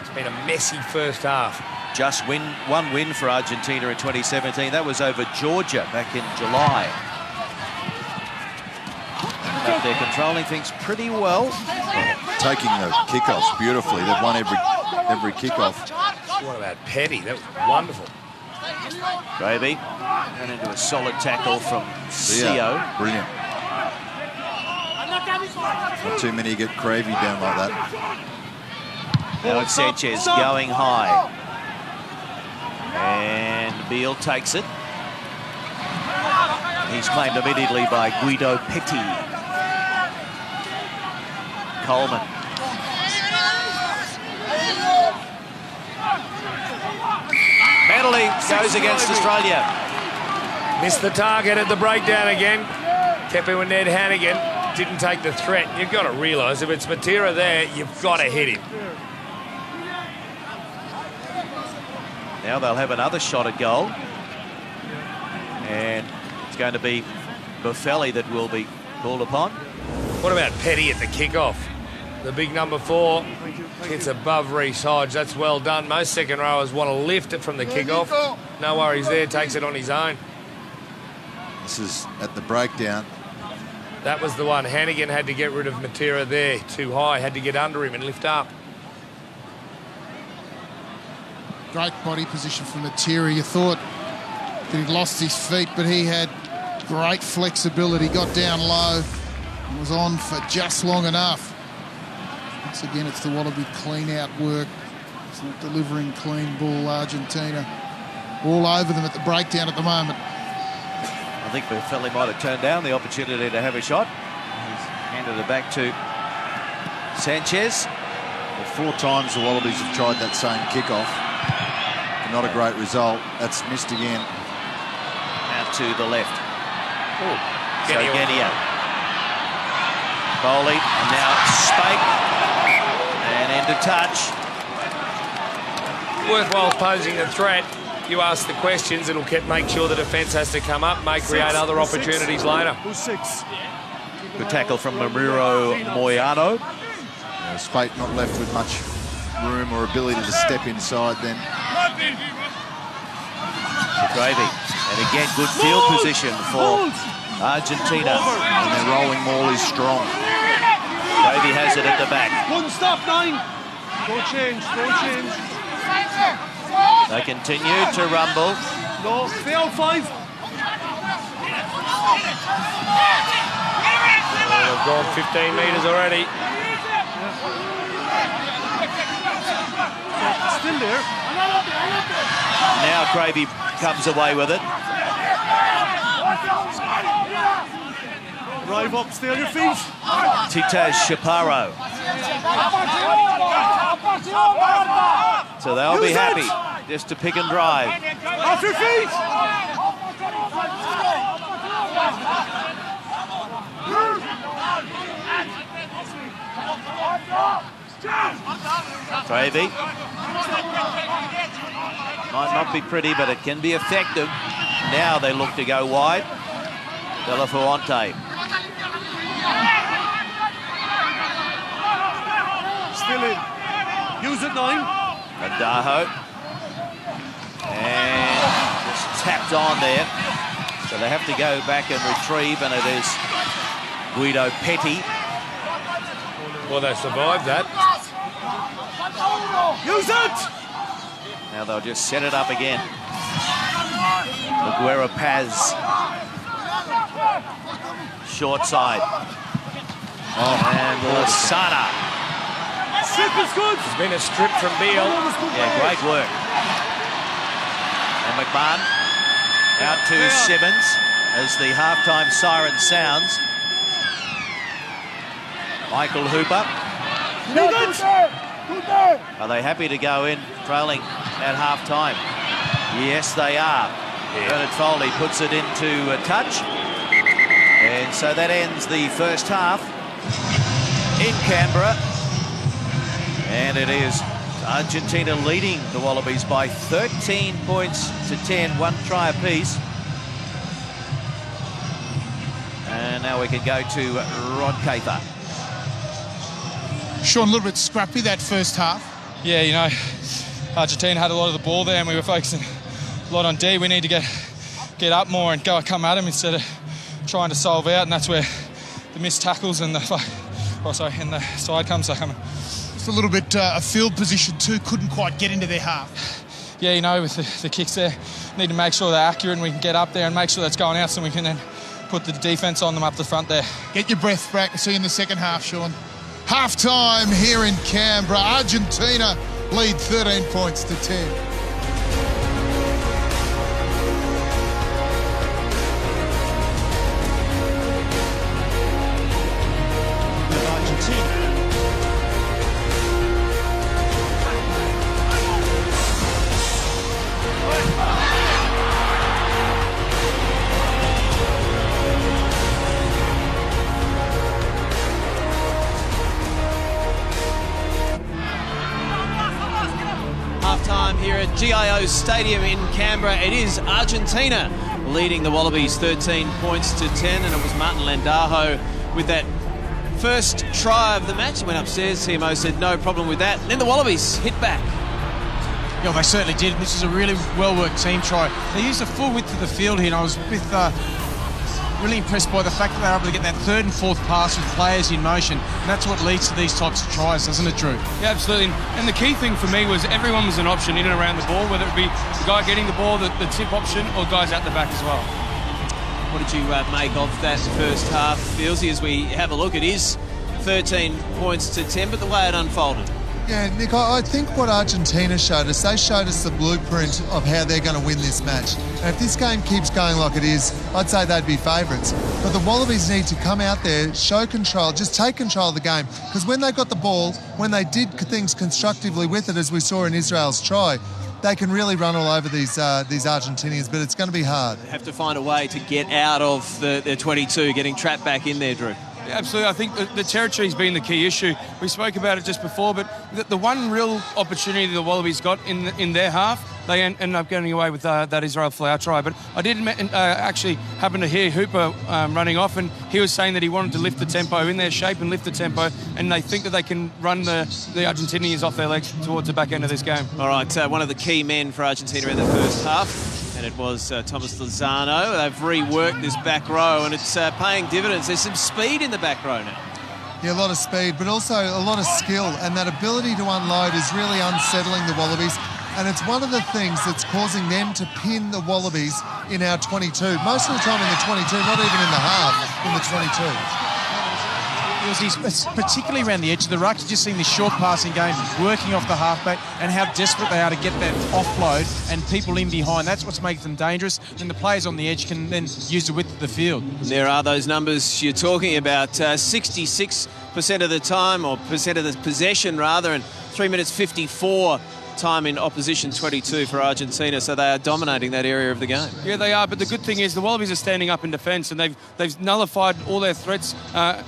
It's been a messy first half. Just one win for Argentina in 2017. That was over Georgia back in July. But they're controlling things pretty well. Taking the kickoffs beautifully. They've won every kickoff. What about Petty? That was wonderful. Gravy ran into a solid tackle from CO. Brilliant. Not too many get Gravy down like that. Now it's Sanchez going high. And Beale takes it. He's claimed immediately by Guido Petty. Coleman. Penalty goes against Australia. Missed the target at the breakdown again. Kept it with Ned Hannigan. Didn't take the threat. You've got to realise if it's Matera there, you've got to hit him. Now they'll have another shot at goal. And it's going to be Buffelli that will be called upon. What about Petty at the kickoff? The big number 4 hits above Reece Hodge. That's well done. Most second rowers want to lift it from the kickoff. No worries there. Takes it on his own. This is at the breakdown. That was the one. Hannigan had to get rid of Matera there. Too high. Had to get under him and lift up. Great body position from Matera. You thought that he'd lost his feet, but he had great flexibility. Got down low and was on for just long enough. Once again, it's the Wallaby clean-out work. It's not delivering clean ball, Argentina. All over them at the breakdown at the moment. I think Buffelli might have turned down the opportunity to have a shot. He's handed it back to Sanchez. Well, 4 times the Wallabies have tried that same kickoff. Not a great result. That's missed again. Out to the left. So Genia. Bowley, and now Spake. And into touch. Worthwhile posing the threat. You ask the questions, it'll make sure the defence has to come up, may create other opportunities later. Who's 6? Good tackle from Mamiro Moyano. Spate not left with much room or ability to step inside then. Gravy. And again, good field position for Argentina. And their rolling maul is strong. Gravy has it at the back. One stop, 9. Don't change, don't change. They continue to rumble. No, stay on 5. They've gone 15 metres already. Still there. Now Gravy comes away with it. Drive up, stay on your feet. Titaz Chaparro. So they'll be happy just to pick and drive. Off your feet. Gravy. Might not be pretty, but it can be effective. Now they look to go wide. Belafonte. Still in. Use it, 9. Adaho. And just tapped on there. So they have to go back and retrieve, and it is Guido Petty. Well, they survived that. Use it! Now they'll just set it up again. Aguero Paz. Short side. And Lasana. Strip is good. There's been a strip from Beale. Yeah, great work. And McMahon out to Simmons as the halftime siren sounds. Michael Hooper. Are they happy to go in trailing at half-time? Yes, they are. Bernard Foley puts it into a touch. And so that ends the first half in Canberra. And it is Argentina leading the Wallabies by 13 points to 10, 1 try apiece. And now we can go to Rod Caper. Sean, a little bit scrappy that first half. Yeah, you know, Argentina had a lot of the ball there and we were focusing a lot on D. We need to get up more and come at them instead of trying to solve out, and that's where the missed tackles and the side comes. Just a little bit of field position too, couldn't quite get into their half. Yeah, you know, with the kicks there, need to make sure they're accurate and we can get up there and make sure that's going out so we can then put the defence on them up the front there. Get your breath back. See you in the second half, Sean. Half-time here in Canberra. Argentina lead 13 points to 10. Here at GIO Stadium in Canberra. It is Argentina leading the Wallabies 13 points to 10, and it was Martin Landajo with that first try of the match. He went upstairs, CMO said no problem with that, and then the Wallabies hit back. Yeah, they certainly did. This is a really well-worked team try. They used the full width of the field here, and I was really impressed by the fact that they were able to get that third and fourth pass with players in motion. And that's what leads to these types of tries, doesn't it, Drew? Yeah, absolutely. And the key thing for me was everyone was an option in and around the ball, whether it be the guy getting the ball, the tip option, or guys out the back as well. What did you make of that first half, Fieldsy? As we have a look, it is 13 points to 10, but the way it unfolded. Yeah, Nick, I think what Argentina showed us, they showed us the blueprint of how they're going to win this match. And if this game keeps going like it is, I'd say they'd be favourites. But the Wallabies need to come out there, show control, just take control of the game. Because when they got the ball, when they did things constructively with it, as we saw in Israel's try, they can really run all over these Argentinians, but it's going to be hard. They have to find a way to get out of their 22, getting trapped back in there, Drew. Absolutely. I think the territory's been the key issue. We spoke about it just before, but the one real opportunity the Wallabies got in their half, they ended up getting away with that Israel Folau try. But I did actually happen to hear Hooper running off, and he was saying that he wanted to lift the tempo in their shape and lift the tempo, and they think that they can run the Argentinians off their legs towards the back end of this game. All right, one of the key men for Argentina in the first half, and it was Thomas Lozano. They've reworked this back row, and it's paying dividends. There's some speed in the back row now. Yeah, a lot of speed, but also a lot of skill, and that ability to unload is really unsettling the Wallabies, and it's one of the things that's causing them to pin the Wallabies in our 22. Most of the time in the 22, not even in the half, in the 22. Particularly around the edge of the ruck, you're just seeing this short passing game working off the halfback and how desperate they are to get that offload and people in behind. That's what's making them dangerous, and the players on the edge can then use the width of the field. There are those numbers you're talking about, 66% of the time, or percent of the possession rather, and 3 minutes 54 time in opposition 22 for Argentina, so they are dominating that area of the game. Yeah, they are, but the good thing is the Wallabies are standing up in defence, and they've nullified all their threats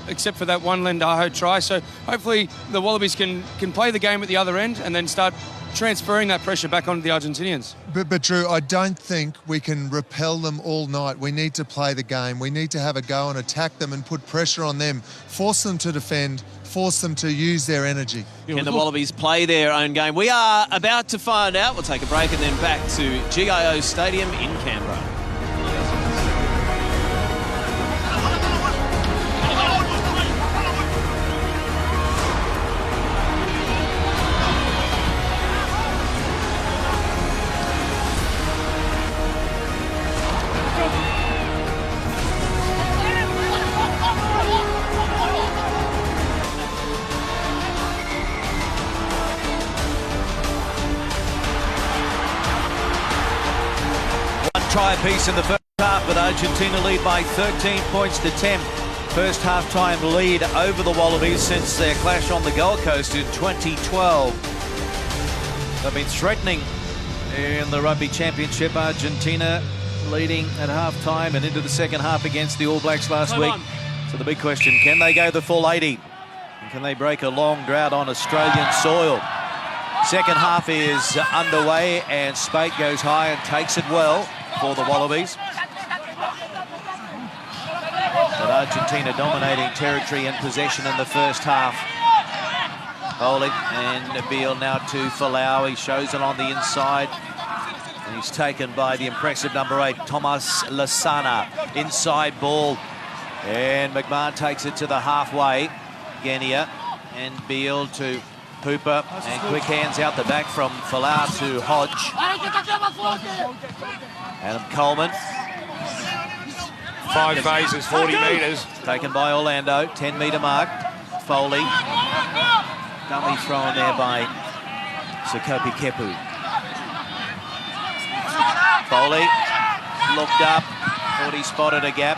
except for that one Landajo try. So hopefully the Wallabies can play the game at the other end and then start transferring that pressure back onto the Argentinians. But Drew, I don't think we can repel them all night. We need to play the game. We need to have a go and attack them and put pressure on them, force them to defend, force them to use their energy. Can the Wallabies play their own game? We are about to find out. We'll take a break and then back to GIO Stadium in Canberra. Try apiece in the first half, but Argentina lead by 13 points to 10. First half-time lead over the Wallabies since their clash on the Gold Coast in 2012. They've been threatening in the Rugby Championship. Argentina leading at half-time and into the second half against the All Blacks last week. So the big question, can they go the full 80? And can they break a long drought on Australian soil? Second half is underway and Spate goes high and takes it well for the Wallabies. But Argentina dominating territory and possession in the first half. Bowling and Nabil now to Folau. He shows it on the inside. And he's taken by the impressive number 8, Thomas Lasana. Inside ball. And McMahon takes it to the halfway. Genia and Beale to Hooper. And quick hands out the back from Folau to Hodge. Adam Coleman. 5 phases, 40 metres. Taken by Orlando, 10-metre mark. Foley. Dummy thrown there by Sekope Kepu. Foley looked up, thought he spotted a gap.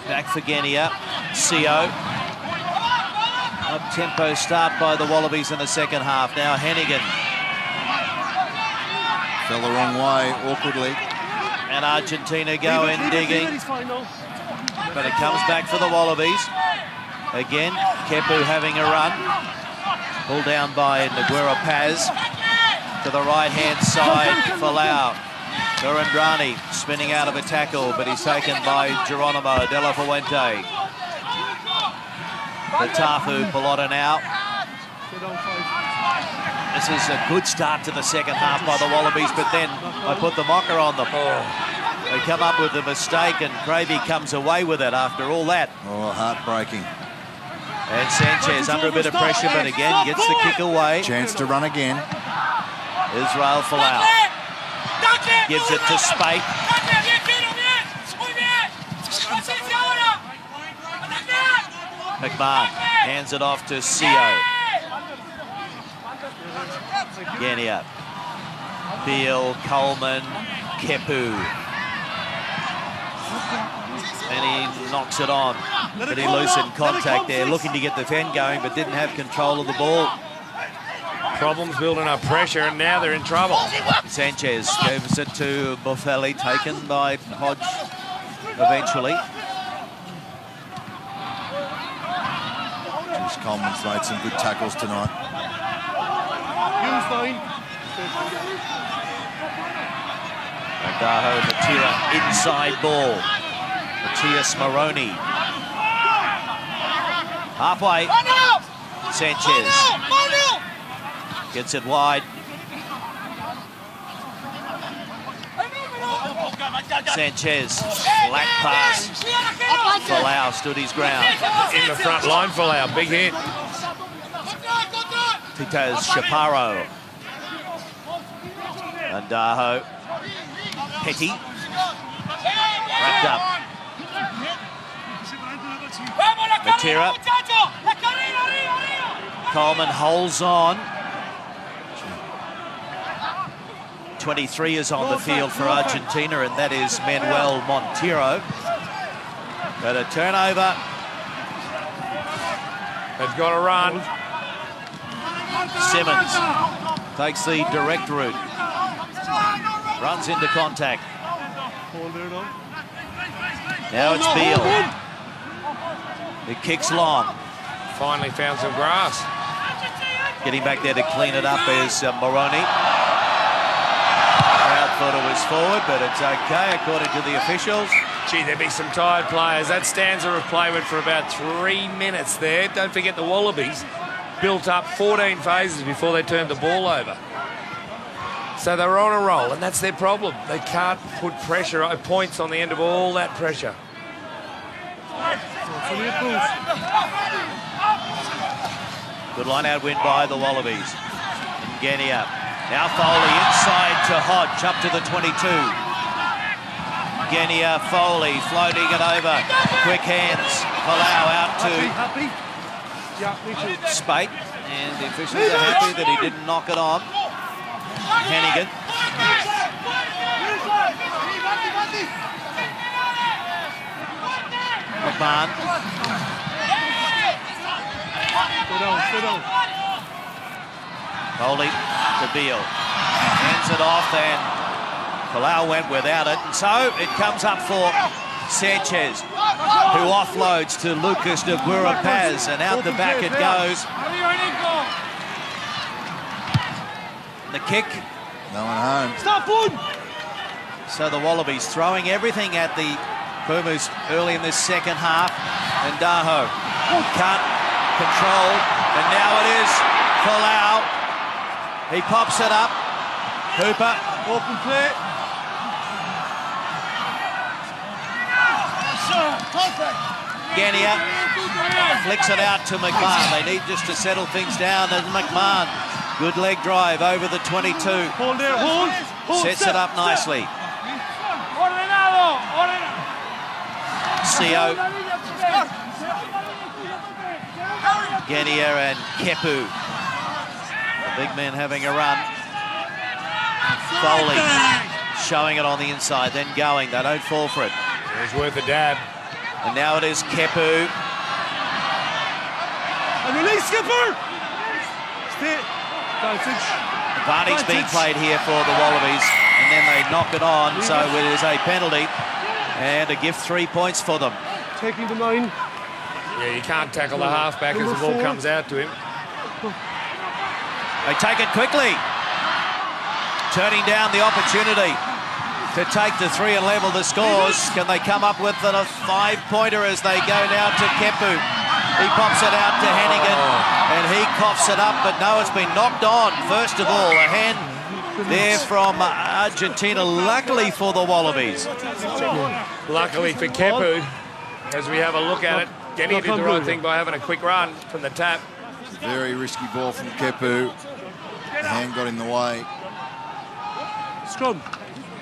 Back for Genia. Sio. Up-tempo start by the Wallabies in the second half. Now Hennigan. Fell the wrong way, awkwardly. And Argentina go in digging. But it comes back for the Wallabies. Again, Kepu having a run. Pulled down by Nguera Paz. To the right-hand side, Folau. Durandrani spinning out of a tackle, but he's taken by Geronimo De La Fuente. The Tafu Pelota now. This is a good start to the second half by the Wallabies, but then I put the mocker on them. They come up with a mistake and Gravy comes away with it after all that. Oh, heartbreaking. And Sanchez under a bit of pressure, but again gets the kick away. Chance to run again. Israel Folau. Gives it to Spate. McMahon hands it off to Sio. Genia. Beale, Coleman, Kepu. And he knocks it on. But he loosened contact there, looking to get the fen going, but didn't have control of the ball. Problems building up pressure, and now they're in trouble. Sanchez gives it to Boffelli, taken by Hodge eventually. James Coleman's made some good tackles tonight. Mandaho, Matira, inside ball. Matthias Moroni. Halfway. Sanchez. Gets it wide. Sanchez. Flat pass. Folau stood his ground. In the front line, Folau. Big hit. Tito's Chaparro. Mandaho. Petty. Wrapped up. Matera. Coleman holds on. 23 is on the field for Argentina, and that is Manuel Montero. But a turnover. They've got to run. Simmons takes the direct route. Runs into contact. Now it's Beale. It kicks long. Finally found some grass. Getting back there to clean it up is Moroni. Crowd thought it was forward, but it's okay according to the officials. Gee, there'd be some tired players. That stanza of play went for about 3 minutes there. Don't forget the Wallabies built up 14 phases before they turned the ball over. So they were on a roll, and that's their problem. They can't put pressure, points on the end of all that pressure. Good line-out win by the Wallabies. Genia. Now Foley inside to Hodge, up to the 22. Genia, Foley floating it over. Quick hands. Folau out to Spate. And the officials are happy that he didn't knock it on. Hennigan. McMahon. Stay down. Bowley to Beale. Ends it off, and Palau went without it. And so it comes up for Sanchez, who offloads to Lucas de Guerra-Paz, and out the back it goes. The kick. No one home. Stop one! So the Wallabies throwing everything at the Pumas early in this second half. And Daho cut, controlled, and now it is Palau. He pops it up. Hooper. Open play. Genia flicks it out to McMahon. They need just to settle things down. And McMahon, good leg drive over the 22. Hold there, hold. Sets it up nicely. CO. Genia and Kepu. The big men having a run. Foley showing it on the inside, then going. They don't fall for it. It was worth a dab. And now it is Kepu. And release, skipper! Advantage being played here for the Wallabies, and then they knock it on, so it is a penalty and a gift 3 points for them. Taking the 9. Yeah, you can't tackle the halfback as the ball comes out to him. They take it quickly, turning down the opportunity to take the 3 and level the scores. Can they come up with a 5-pointer as they go now to Kepu? He pops it out to Hennigan, and he coughs it up, but no, it's been knocked on. First of all, a hand there from Argentina, luckily for the Wallabies. Luckily for Kepu, as we have a look at it. Genia did the right thing by having a quick run from the tap. Very risky ball from Kepu. The hand got in the way. Scrum.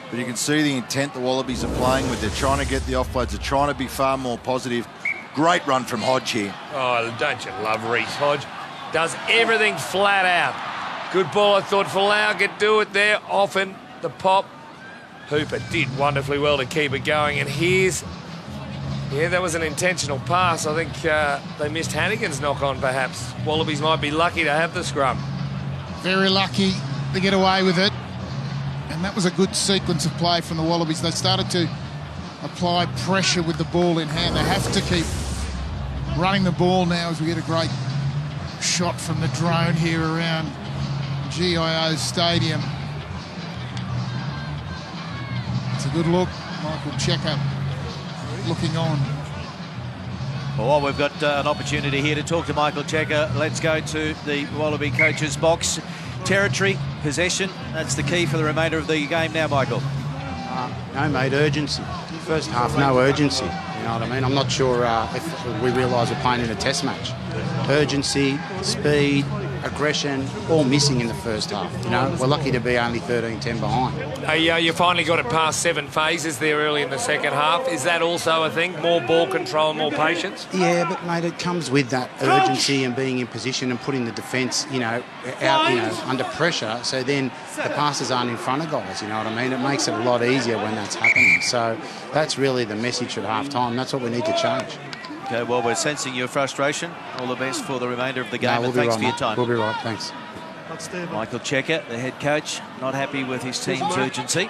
But you can see the intent the Wallabies are playing with. They're trying to get the offloads. They're trying to be far more positive. Great run from Hodge here. Oh, don't you love Reece Hodge? Does everything flat out. Good ball. I thought Folau could do it there. Often the pop. Hooper did wonderfully well to keep it going. And here's... Yeah, that was an intentional pass. I think they missed Hannigan's knock-on, perhaps. Wallabies might be lucky to have the scrum. Very lucky to get away with it. And that was a good sequence of play from the Wallabies. They started to apply pressure with the ball in hand. They have to keep running the ball now as we get a great shot from the drone here around GIO Stadium. It's a good look. Michael Cheika looking on. Well, we've got an opportunity here to talk to Michael Cheika. Let's go to the Wallaby coach's box. Territory, possession, that's the key for the remainder of the game now, Michael. No, mate, urgency. First half, no urgency. You know what I mean? I'm not sure if we realise we're playing in a test match. Urgency, speed, aggression, all missing in the first half. You know, we're lucky to be only 13-10 behind. Hey, you finally got it past 7 phases there early in the second half. Is that also a thing? More ball control, more patience? Yeah, but mate, it comes with that urgency and being in position and putting the defence, you know, out, you know, under pressure. So then the passes aren't in front of guys. You know what I mean? It makes it a lot easier when that's happening. So that's really the message at half time. That's what we need to change. Okay, well, we're sensing your frustration. All the best for the remainder of the game, No, and thanks right, for your time. We'll be right, thanks. Michael Cheika, the head coach, not happy with his team's urgency.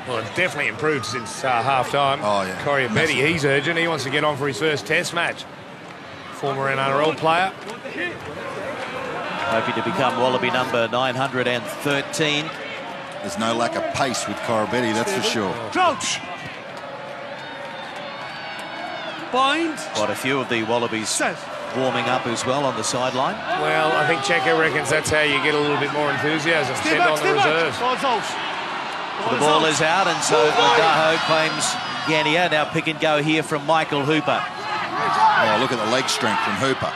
Well, it's definitely improved since half-time. Oh, yeah. Corey Betty, he's urgent. He wants to get on for his first test match. Former NRL player. Hoping to become Wallaby number 913. There's no lack of pace with Corabetti, that's for sure. Crouch. Bind. Quite a few of the Wallabies warming up as well on the sideline. Well, I think Cheika reckons that's how you get a little bit more enthusiasm. Send on the reserves. The ball is out, and so Daho claims Genia. Now pick and go here from Michael Hooper. Oh, look at the leg strength from Hooper.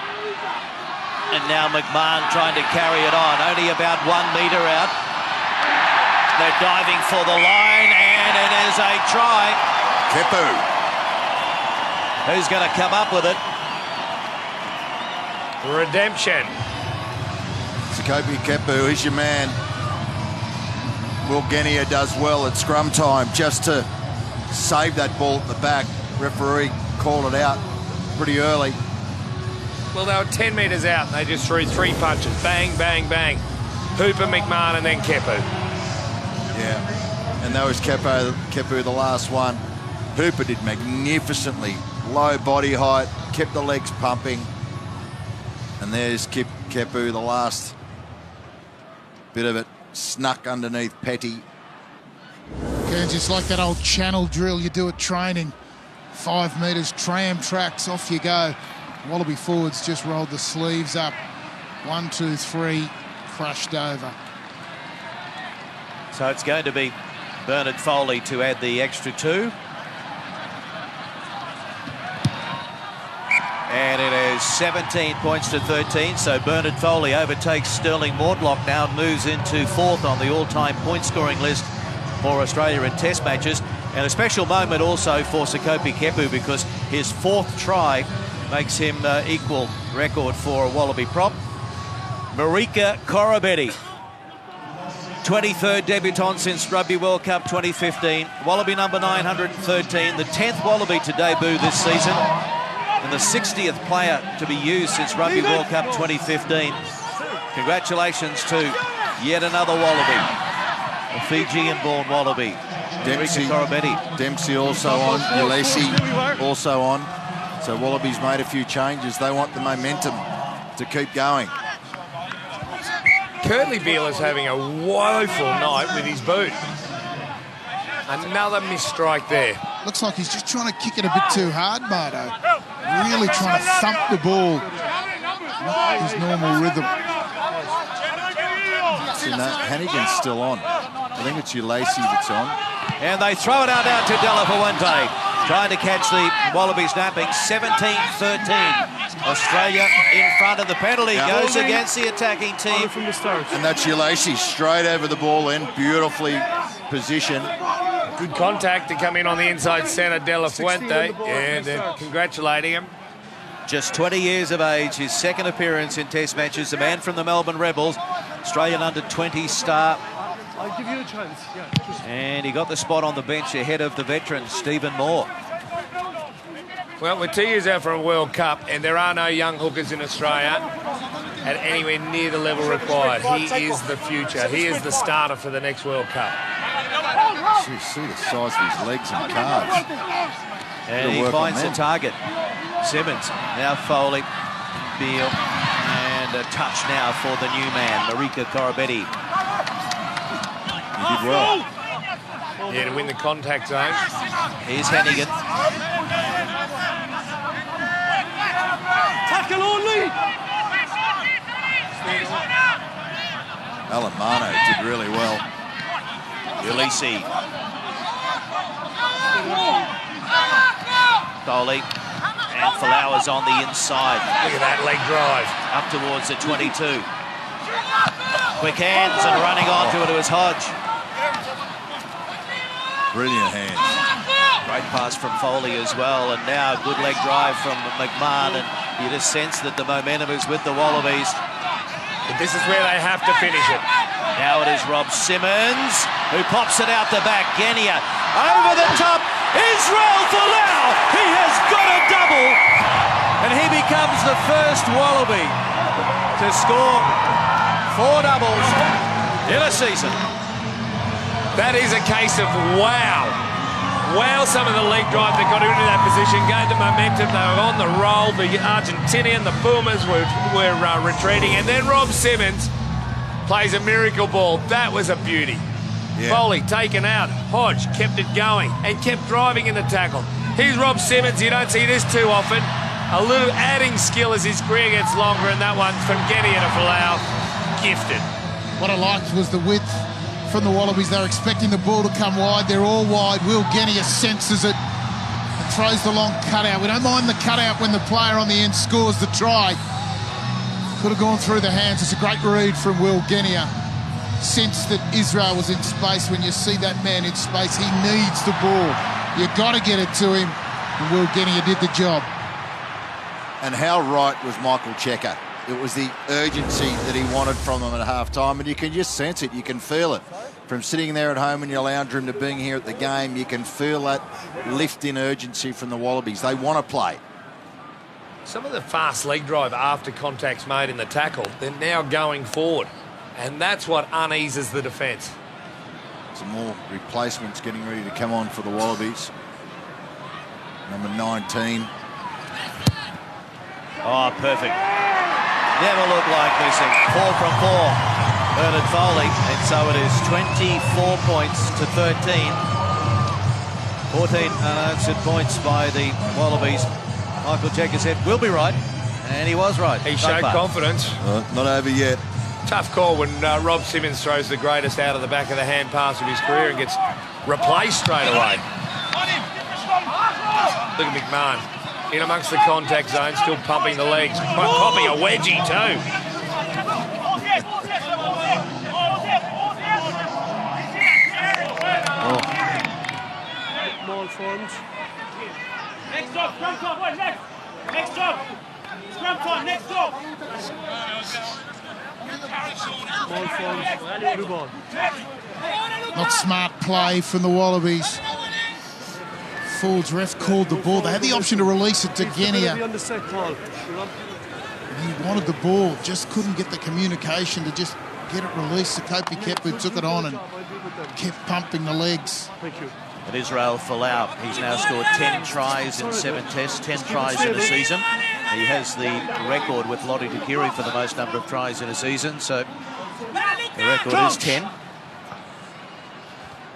And now McMahon trying to carry it on, only about 1 metre out. They're diving for the line, and it is a try. Kepu. Who's going to come up with it? Redemption. Sakopi Kepu, he's your man. Will Genia does well at scrum time just to save that ball at the back. referee called it out pretty early. Well, they were 10 metres out and they just threw 3 punches. Bang, bang, bang. Hooper, McMahon and then Kepu. Yeah, and that was Kepu the last one. Hooper did magnificently. Low body height, kept the legs pumping. And there's Kepu, the last bit of it snuck underneath Petty. Again, just like that old channel drill you do at training. 5 metres, tram tracks, off you go. Wallaby forwards just rolled the sleeves up. 1, 2, 3, crushed over. So it's going to be Bernard Foley to add the extra 2. And it is 17 points to 13. So Bernard Foley overtakes Sterling Mortlock now and moves into 4th on the all-time point scoring list for Australia in Test matches. And a special moment also for Sekope Kepu because his 4th try makes him equal record for a Wallaby prop. Marika Koroibete, 23rd debutant since Rugby World Cup 2015. Wallaby number 913, the 10th Wallaby to debut this season, and the 60th player to be used since Rugby World Cup 2015. Congratulations to yet another Wallaby, a Fijian-born Wallaby. Dempsey, Dempsey also on, Ulysses also on. So Wallabies made a few changes. They want the momentum to keep going. Curtly Beale is having a woeful night with his boot. Another missed strike there. Looks like he's just trying to kick it a bit too hard, Mardo. Really trying to thump the ball. Not his normal rhythm. See, no, Hannigan's still on. I think it's Ulysses that's on. And they throw it out to Della Fuente. Trying to catch the Wallabies napping. 17-13. Australia in front of the penalty. Goes against the attacking team. From the start. And that's Ulysses straight over the ball in. Beautifully positioned. Good contact to come in on the inside centre, De La Fuente. Yeah, they're congratulating him. Just 20 years of age, his 2nd appearance in Test matches. A man from the Melbourne Rebels, Australian under-20 star. I'll give you a chance. Yeah, and he got the spot on the bench ahead of the veteran, Stephen Moore. Well, we're 2 years out from a World Cup, and there are no young hookers in Australia at anywhere near the level required. He is the future. He is the starter for the next World Cup. See the size of his legs and calves. And he finds the target. Simmons, now Foley, Beale, and a touch now for the new man, Marika Koroibete. He did well. Yeah, to win the contact zone. Here's Hannigan. Tackle only! Alamano did really well. Ulysses. Foley. And Flowers on the inside. Look at that leg drive. Up towards the 22. Quick hands and running onto it was Hodge. Brilliant hands. Great pass from Foley as well. And now a good leg drive from McMahon. And you just sense that the momentum is with the Wallabies. But this is where they have to finish it. Now it is Rob Simmons who pops it out the back. Genia over the top. Israel Folau. He has got a double. And he becomes the first Wallaby to score 4 doubles in a season. That is a case of wow. Wow, some of the leg drive that got into that position, gave the momentum, they were on the roll. The Argentinian, the Pumas were retreating. And then Rob Simmons plays a miracle ball. That was a beauty. Yeah. Foley taken out. Hodge kept it going and kept driving in the tackle. Here's Rob Simmons. You don't see this too often. A little adding skill as his career gets longer, and that one's from Genia to Folau. Gifted. What I liked was the width from the Wallabies. They're expecting the ball to come wide. They're all wide. Will Genia senses it and throws the long cutout. We don't mind the cutout when the player on the end scores the try. Could have gone through the hands. It's a great read from Will Genia. Sense that Israel was in space. When you see that man in space, he needs the ball. You've got to get it to him. And Will Genia did the job. And how right was Michael Checker? It was the urgency that he wanted from them at half-time, and you can just sense it. You can feel it. From sitting there at home in your lounge room to being here at the game, you can feel that lift in urgency from the Wallabies. They want to play. Some of the fast leg drive after contact's made in the tackle, they're now going forward. And that's what uneases the defence. Some more replacements getting ready to come on for the Wallabies. Number 19. Oh, perfect. Never looked like missing. 4 from 4. Bernard Foley, and so it is 24 points to 13. 14 unanswered points by the Wallabies. Michael Checker said, we'll be right, and he was right. He showed confidence. Not over yet. Tough call when Rob Simmons throws the greatest out of the back of the hand pass of his career and gets replaced straight away. Look at McMahon in amongst the contact zone, still pumping the legs. Popping a wedgie too. Ball forms. Next up, scrum time, boys, next. Next up. Scrum time, next up. Ball forms. Blue ball. Not smart play from the Wallabies. Ford's ref called the ball. They had the option to release it to Genia. He wanted the ball, just couldn't get the communication to just get it released. Kopi Kepu took it on and kept pumping the legs. Thank you. But Israel Folau, he's now scored 10 tries in 7 tests, 10 tries in a season. He has the record with Lottie Takiri for the most number of tries in a season, so the record is 10.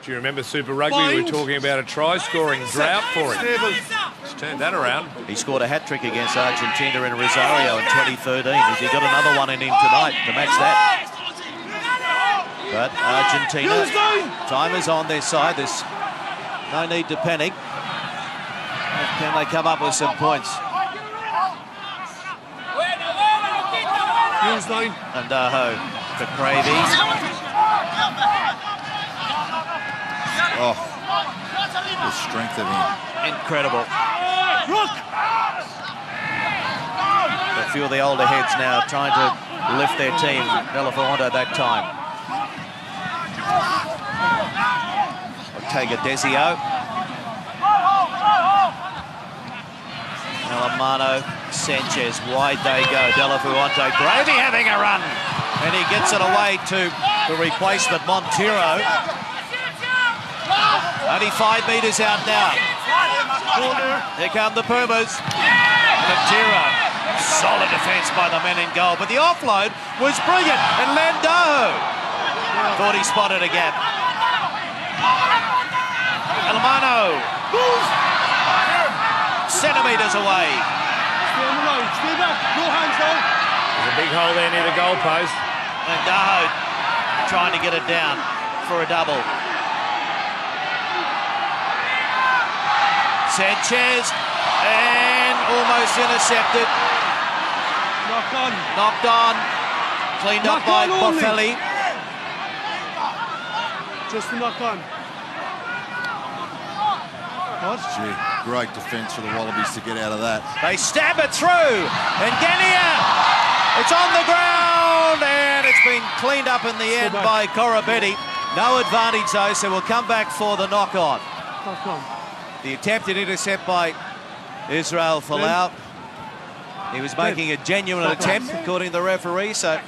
Do you remember Super Rugby? We were talking about a try-scoring drought for him. He's turned that around. He scored a hat-trick against Argentina in Rosario in 2013. He got another one in him tonight to match that. But Argentina, time is on their side. There's no need to panic. Can they come up with some points? And for Cravey. Oh, the strength of him. Incredible. A few of the older heads now trying to lift their team. Belafonte that time. Ortega Desio. Alamano, Sanchez, wide they go. Delafonte, Gravy having a run. And he gets it away to the replacement, Montero. Only 5 metres out now. Here come the Pumas. Montero. Solid defence by the men in goal. But the offload was brilliant. And Landaho thought he spotted a gap. Alamano. Centimetres away. Stay on the line. Stay back. No hands though. There's a big hole there near the goalpost. Landaho trying to get it down for a double. Sanchez, and almost intercepted. Knocked on. Cleaned up by Boffelli. Just a knock on. Gee, great defence for the Wallabies to get out of that. They stab it through, and Genia, it's on the ground, and it's been cleaned up in the end by Corabetti. No advantage though, so we'll come back for the knock-on. The attempted intercept by Israel Folau. He was making a genuine attempt, according to the referee, so...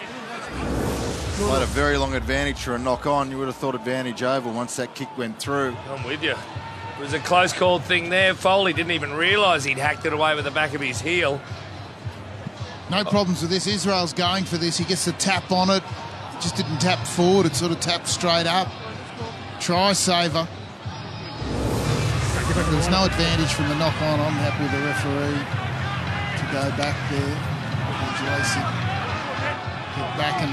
Quite a very long advantage for a knock-on. You would have thought advantage over once that kick went through. I'm with you. It was a close-called thing there. Foley didn't even realise he'd hacked it away with the back of his heel. No problems with this. Israel's going for this. He gets the tap on it. Just didn't tap forward. It sort of tapped straight up. Try saver. There's no advantage from the knock-on. I'm happy with the referee to go back there. Get back and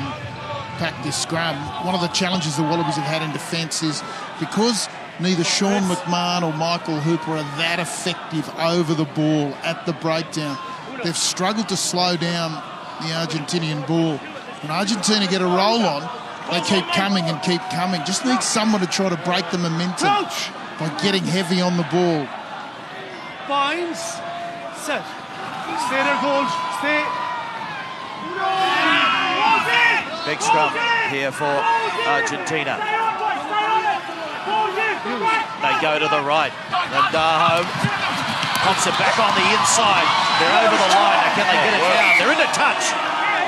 pack this scrum. One of the challenges the Wallabies have had in defence is because neither Sean McMahon or Michael Hooper are that effective over the ball at the breakdown. They've struggled to slow down the Argentinian ball. When Argentina get a roll on, they keep coming and keep coming. Just need someone to try to break the momentum by getting heavy on the ball. Binds. Set. Stay there, goals. Stay. Big scrum here for Argentina. They go to the right. Lendaho pops it back on the inside. They're over the line. Now can they get it down? They're into touch.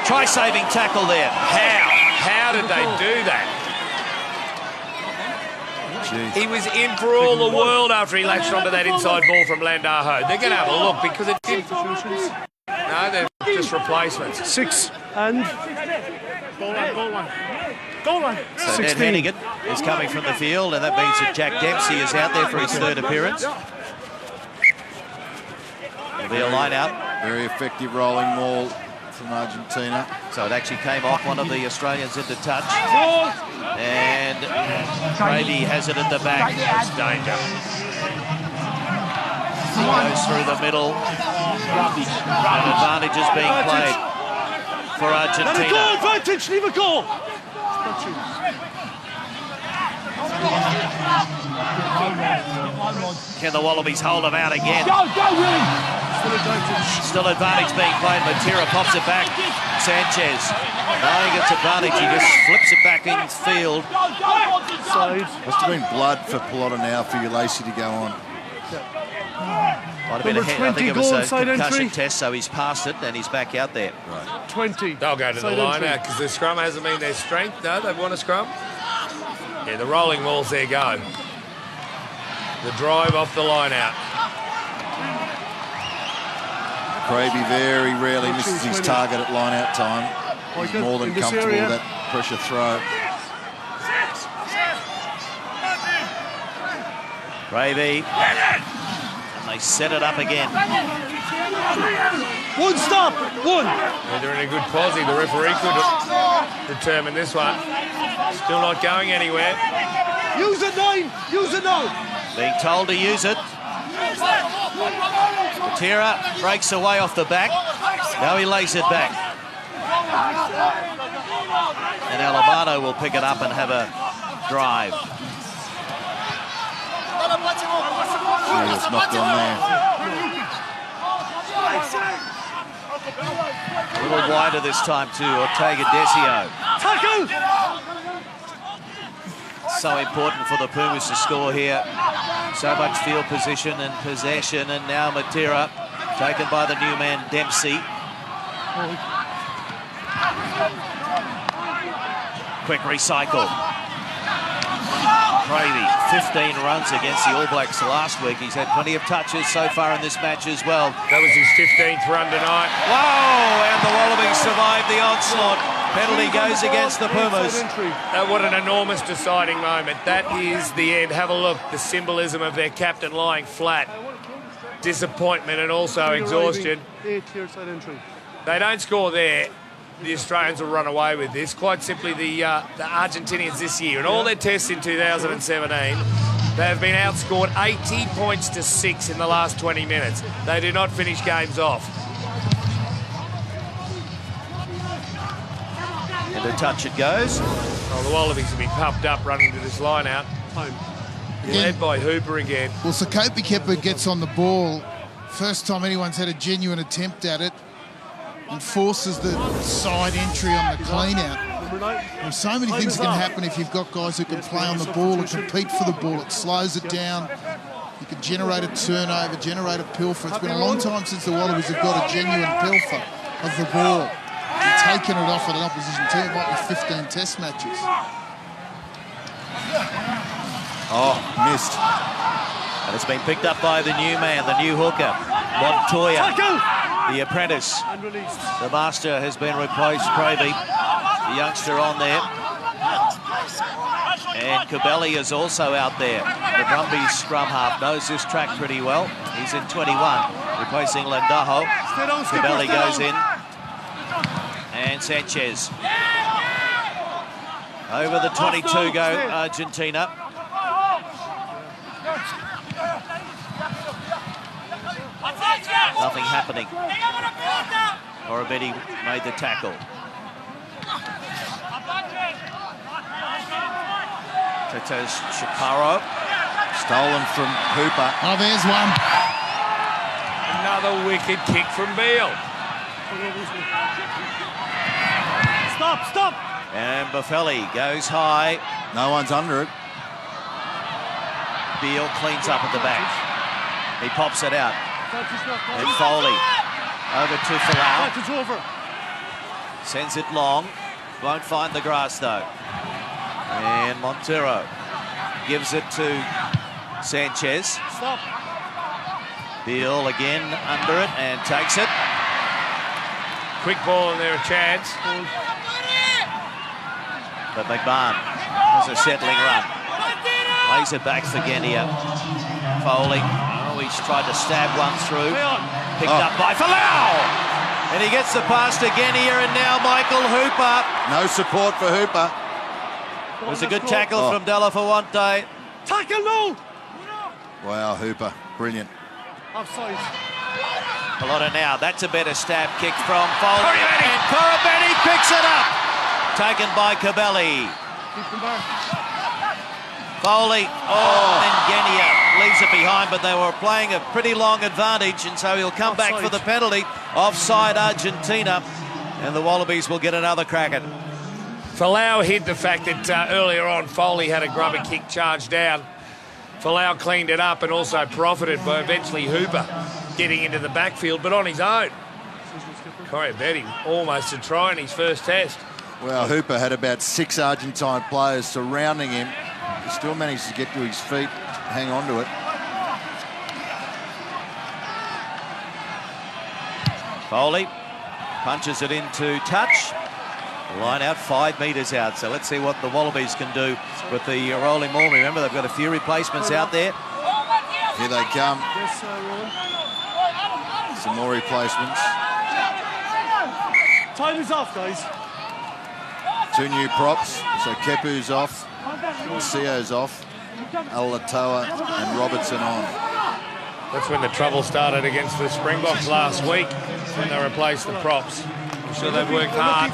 Try-saving tackle there. How did they do that? Jeez. He was in for all the world after he latched onto that inside ball from Lendaho. They're going to have a look because it didn't. No, they're just replacements. 6 and... Goal line. Goal line. So Ned Hennigan is coming from the field, and that means that Jack Dempsey is out there for his third appearance. There'll be a line out. Very effective rolling maul from Argentina. So it actually came off one of the Australians into touch. And Brady has it at the back. It's danger. He goes through the middle. An advantage is being played for Argentina. Goal advantage, leave a goal. Can the Wallabies hold them out again? Still advantage being played. Matera pops it back. Sanchez. Knowing it's advantage, he just flips it back in field. Must have been blood for Pelota now for your Lacey to go on. Might have been a head. I think it was a concussion test, so he's passed it and he's back out there. Right. 20. They'll go to the line out because the scrum hasn't been their strength. No, they want a scrum. Yeah, the rolling maul's their go. The drive off the line out. Cravey very rarely misses his target at line out time. He's more than comfortable with that pressure throw. Cravey. And they set it up again. One stop. One. Yeah, they're in a good posse. The referee could determine this one. Still not going anywhere. Use it, 9. Use it now. Being told to use it. Matera breaks away off the back. Now he lays it back. And Alamano will pick it up and have a drive. It's knocked on there. A little wider this time to Ortega Decio. Tackle! So important for the Pumas to score here. So much field position and possession, and now Matera taken by the new man Dempsey. Quick recycle. Cravey, 15 runs against the All Blacks last week. He's had plenty of touches so far in this match as well. That was his 15th run tonight. Whoa! And the Wallabies survived the onslaught. Penalty goes against the Pumas. What an enormous deciding moment. That is the end. Have a look. The symbolism of their captain lying flat. Disappointment and also exhaustion. 8 clear side entry. They don't score there. The Australians will run away with this. Quite simply, the Argentinians this year, in all their tests in 2017, they have been outscored 80 points to 6 in the last 20 minutes. They do not finish games off. Into touch it goes. Oh, the Wallabies have been pumped up running to this line out. Led by Hooper again. Well, Sakopi Kepa gets on the ball. First time anyone's had a genuine attempt at it. And forces the side entry on the clean out. There's so many things that can happen if you've got guys who can play on the ball and compete for the ball. It slows it down. You can generate a turnover, generate a pilfer. It's been a long time since the Wallabies have got a genuine pilfer of the ball and taken it off at an opposition team. It might be 15 test matches. Oh, missed. And it's been picked up by the new man, the new hooker, Montoya. The apprentice. The master has been replaced, Cravey. The youngster on there. And Cabelli is also out there. The Brumbies scrum half knows this track pretty well. He's in 21, replacing Lendaho. Cabelli goes in. And Sanchez. Over the 22 go, Argentina. Nothing happening. Orabedi made the tackle. Tetes Shaparo. Stolen from Hooper. Oh, there's one. Another wicked kick from Beale. Stop, stop. And Buffelli goes high. No one's under it. Beale cleans up at the back. He pops it out. And Foley over to Falau. Sends it long. Won't find the grass though. And Montero gives it to Sanchez. Stop. Beale again under it and takes it. Quick ball and there a chance. But McMahon has a settling run. Lays it back for Genia. Foley. Oh, he's tried to stab one through. Picked up by Falau. And he gets the pass to Genia, and now Michael Hooper. No support for Hooper. It was a good tackle from Della Fuente. Tackle, no! Wow, Hooper. Brilliant. Offside. Pelota now. That's a better stab kick from Foley. And Corabeni picks it up. Taken by Cabelli. Foley. And Genia leaves it behind, but they were playing a pretty long advantage, and so he'll come back for the penalty. Offside Argentina, and the Wallabies will get another crack at it. Falau hid the fact that earlier on Foley had a grubber kick charge down. Falau cleaned it up and also profited by eventually Hooper getting into the backfield, but on his own. Corabeni almost a try in his first test. Well, Hooper had about 6 Argentine players surrounding him. He still managed to get to his feet, hang on to it. Foley punches it into touch. Line out 5 metres out. So let's see what the Wallabies can do with the rolling ball. Remember, they've got a few replacements out there. Here they come. Some more replacements. Time is off, guys. 2 new props. So Kepu's off. Sio's off. Alatoa and Robertson on. That's when the trouble started against the Springboks last week, when they replaced the props. I'm sure they've worked hard.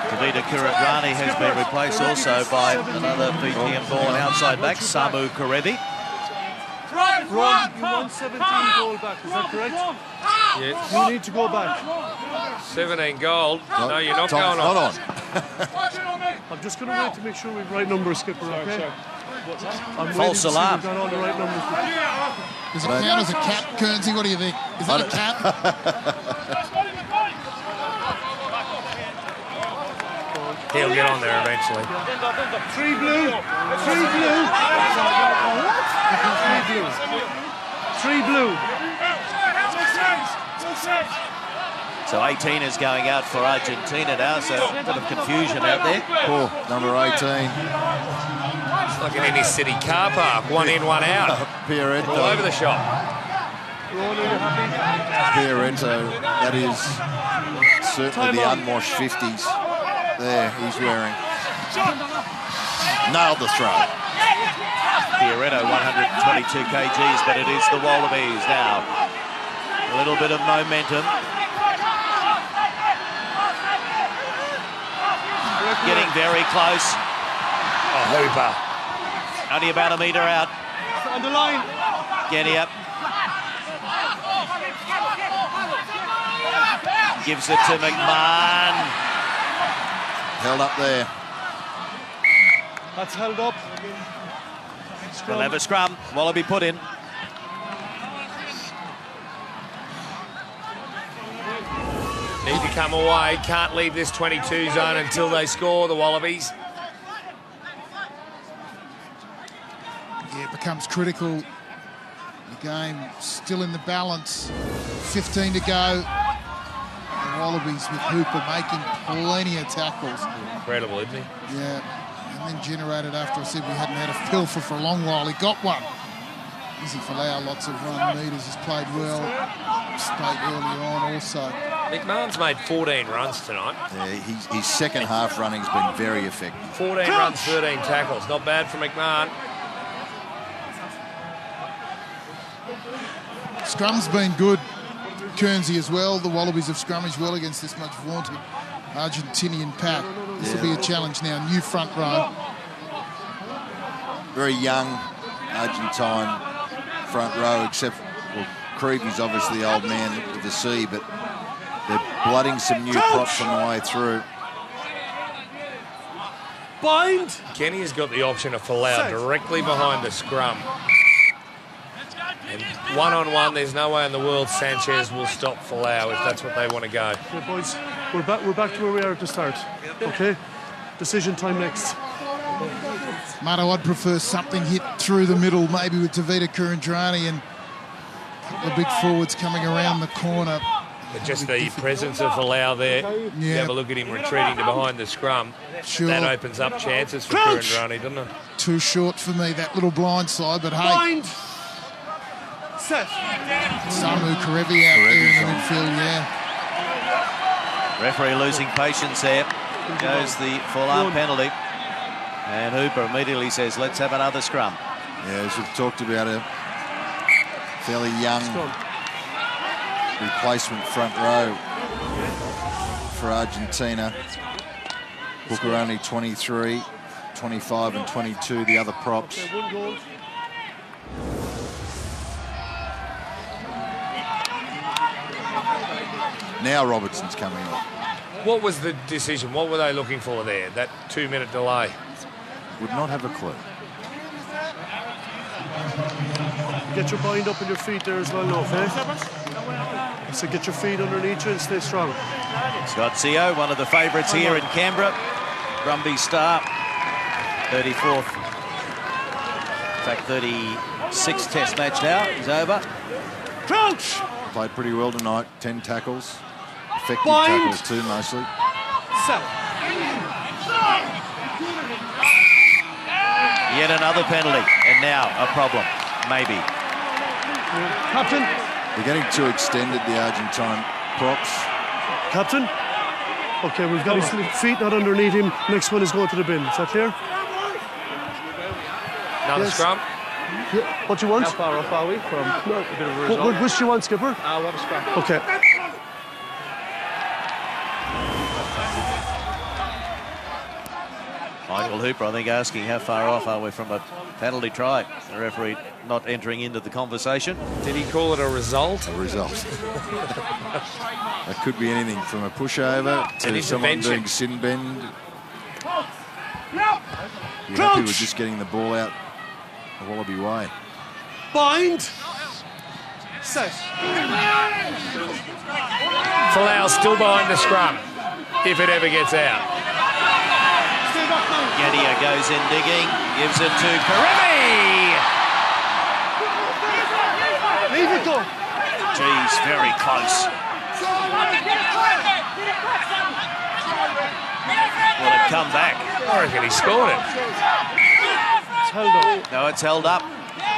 Kavita Kuradrani has been replaced also by another Fijian-born outside back, Samu Karevi. Ron, you won 17 goal back, is that correct? Yes. You need to go back. 17 gold. No, you're not Tom's going on. not on. I'm just going to wait to make sure we have the right numbers, Skipper, okay? I'm False alarm. We've got all the right numbers. Does it count as a cap, Kearnsey? What do you think? Is that a cap? He'll get on there eventually. 3 blue. 3 blue. 3 blue. 3 blue. So 18 is going out for Argentina now, so a bit of confusion out there. Poor number 18. It's like an inner city car park, one in, one out. Pierretto. All over the shop. Pierretto, that is certainly the unwashed 50s. There, he's wearing. Nailed the throw. Pierretto, 122 kgs, but it is the Wallabies now. A little bit of momentum. Getting very close. Oh, Hooper. Only about a metre out. On the line. Genia. Gives it to McMahon. Held up there. That's held up. They'll have a scrum. Wallaby put in. Need to come away. Can't leave this 22 zone until they score, the Wallabies. Yeah, it becomes critical. The game still in the balance. 15 to go. The Wallabies with Hooper making plenty of tackles. Incredible, isn't he? Yeah, and then generated after I said we hadn't had a pilfer for a long while. He got one. Izzy Folau, lots of run meters, has played well. Stayed earlier on also. McMahon's made 14 runs tonight. Yeah, his second half running's been very effective. 14 runs, 13 tackles. Not bad for McMahon. Scrum's been good. Kearnsey as well. The Wallabies have scrummaged well against this much vaunted Argentinian pack. This will be a challenge now. New front row. Very young Argentine front row, except, well, Creepy's obviously the old man of the sea, but they're blooding some new props on the way through. Bind. Kenny has got the option of Folau directly behind the scrum. And one-on-one, there's no way in the world Sanchez will stop Folau if that's what they want to go. Okay, boys, we're back to where we are at the start. Okay, decision time next. Matto, I'd prefer something hit through the middle, maybe with Tavita Kurandrani and a couple of big forwards coming around the corner. But just the presence of Folau there, you have a look at him retreating to behind the scrum. Sure. That opens up chances for Kurandrani, doesn't it? Too short for me, that little blind side, but hey. Bind. Set. Samu Karevi out there in the midfield, yeah. Referee losing patience there. Goes the full-arm penalty. And Hooper immediately says, let's have another scrum. Yeah, as we've talked about, a fairly young replacement front row for Argentina. Booker only 23, 25 and 22, the other props. Now Robertson's coming on. What was the decision? What were they looking for there, that 2-minute delay? Would not have a clue. Get your bind up in your feet there as well now, okay? So get your feet underneath you and stay strong. Scott Sio, one of the favourites here in Canberra. Brumby star, 34th, in fact 36th test match now is over. Crouch! Played pretty well tonight, 10 tackles. Effective Bind. tackles too, mostly. Set. Yet another penalty, and now a problem, maybe. Captain. They're getting too extended, the Argentine props. Captain. Okay, we've got his feet not underneath him. Next one is going to the bin. Is that clear? Another scrum. Yeah. What do you want? How far off are we from a bit of a result? Which do you want, Skipper? I want a scrum. Okay. Michael Hooper, I think, asking how far off are we from a penalty try. The referee not entering into the conversation. Did he call it a result? A result. That could be anything from a pushover to someone doing sin bend. You're happy with just getting the ball out the Wallaby way. Bind. Set. Folau still behind the scrum, if it ever gets out. Gadia goes in digging, gives it to Karevi. Leave it go. Geez, very close. Will it come back? I reckon he scored it. It's held up. No, it's held up.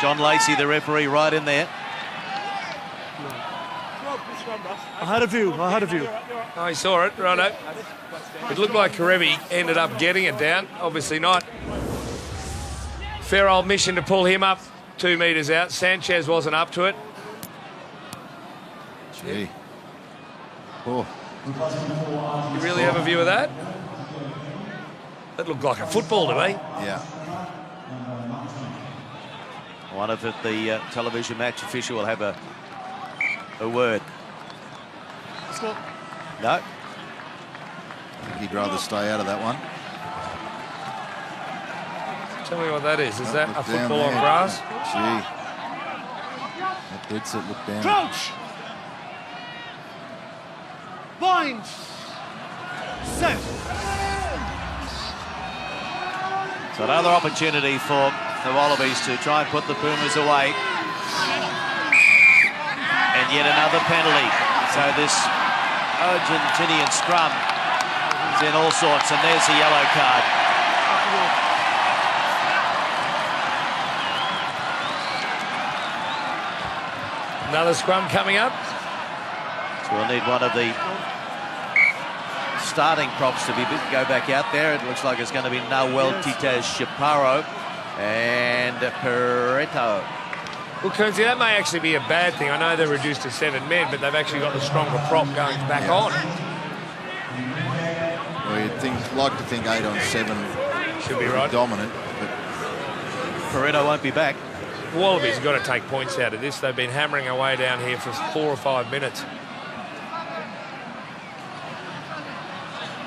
John Lacey, the referee, right in there. I had a view. Oh, he saw it, righto. It looked like Karevi ended up getting it down. Obviously not. Fair old mission to pull him up 2 metres out. Sanchez wasn't up to it. Gee. Oh. You really have a view of that? That looked like a football to me. Yeah. One of the television match official will have a word. No. I think he'd rather stay out of that one. Tell me what that is. Is that a Look football down on there. grass? Gee. That dead set look down. Crouch. Bind. Set. So another opportunity for the Wallabies to try and put the Pumas away. And yet another penalty. So this Argentinian scrum is in all sorts, and there's the yellow card. Another scrum coming up. So we'll need one of the starting props to go back out there. It looks like it's going to be Nahuel Titez Chaparro and Pereto. Well, Kearnsey, that may actually be a bad thing. I know they're reduced to 7 men, but they've actually got the stronger prop going back on. Well, you'd like to think 8 on 7 should be right. Dominant, but Pereto won't be back. Wallabies have got to take points out of this. They've been hammering away down here for 4 or 5 minutes.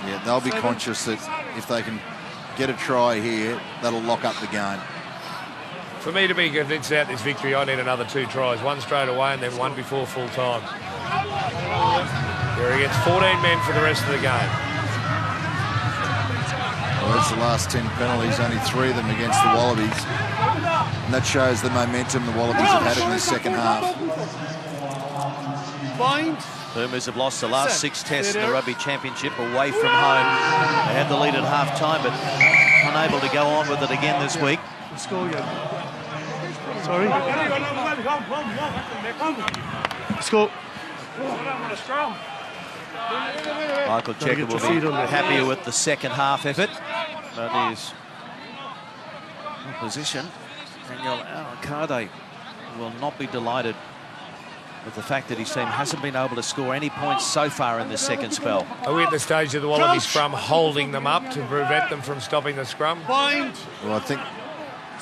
yeah, they'll be conscious that if they can get a try here, that'll lock up the game. For me to be convinced about this victory, I need another 2 tries. One straight away and then one before full time. Here he gets 14 men for the rest of the game. Well, that's the last 10 penalties, only 3 of them against the Wallabies. And that shows the momentum the Wallabies have had in the second half. Pumas have lost the last 6 tests in the Rugby Championship away from home. They had the lead at half-time, but unable to go on with it again this week. Let's go again. Sorry. Let's go. Michael Checker will be happier with the second half effort, but his opposition, Daniel Alcade, will not be delighted with the fact that his team hasn't been able to score any points so far in this second spell. Are we at the stage of the Wallaby scrum holding them up to prevent them from stopping the scrum? Well, I think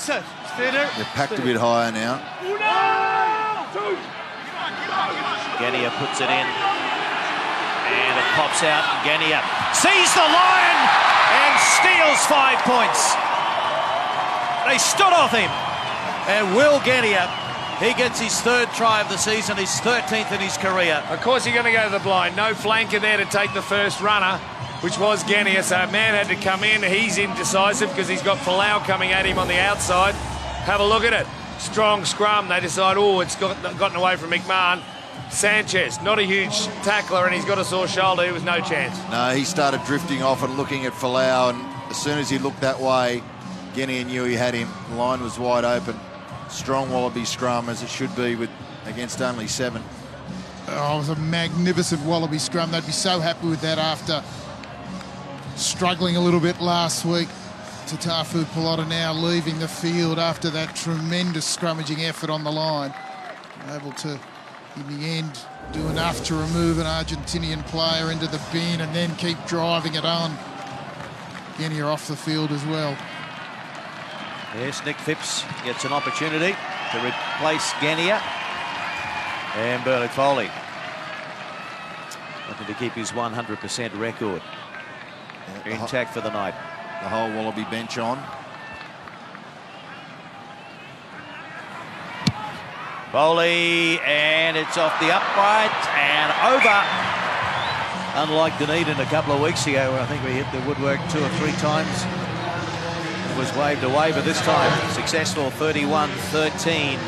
they're packed a bit higher now. Genia puts it in, and it pops out. Genia sees the line and steals 5 points. They stood off him, and Will Genia, he gets his 3rd try of the season, his 13th in his career. Of course you're going to go to the blind. No flanker there to take the first runner, which was Genia, so a man had to come in. He's indecisive because he's got Folau coming at him on the outside. Have a look at it. Strong scrum. They decide, oh, it's gotten away from McMahon. Sanchez, not a huge tackler, and he's got a sore shoulder. He was no chance. No, he started drifting off and looking at Folau, and as soon as he looked that way, Genia knew he had him. The line was wide open. Strong Wallaby scrum, as it should be, against only 7. Oh, it was a magnificent Wallaby scrum. They'd be so happy with that after struggling a little bit last week. Tatafu Pilota now leaving the field after that tremendous scrummaging effort on the line. Able to, in the end, do enough to remove an Argentinian player into the bin and then keep driving it on. Genia off the field as well. Yes, Nick Phipps gets an opportunity to replace Genia. And Burley Foley looking to keep his 100% record intact for the night. The whole Wallaby bench on. Foley, and it's off the upright and over. Unlike Dunedin a couple of weeks ago, where I think we hit the woodwork 2 or 3 times. It was waved away, but this time successful, 31-13.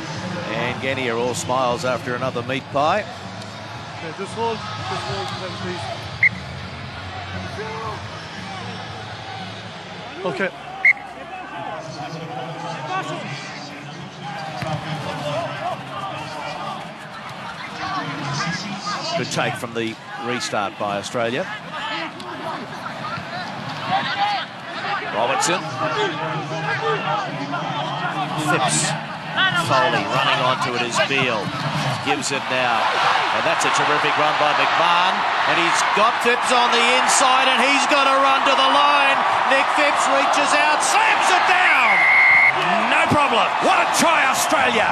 And Genia all smiles after another meat pie. Okay, just hold please. Okay. Good take from the restart by Australia. Robertson. Phipps. Foley running onto it is Beale. Gives it now. And that's a terrific run by McMahon. And he's got Phipps on the inside and he's got to run to the line. Nick Phipps reaches out, slams it down. No problem. What a try, Australia.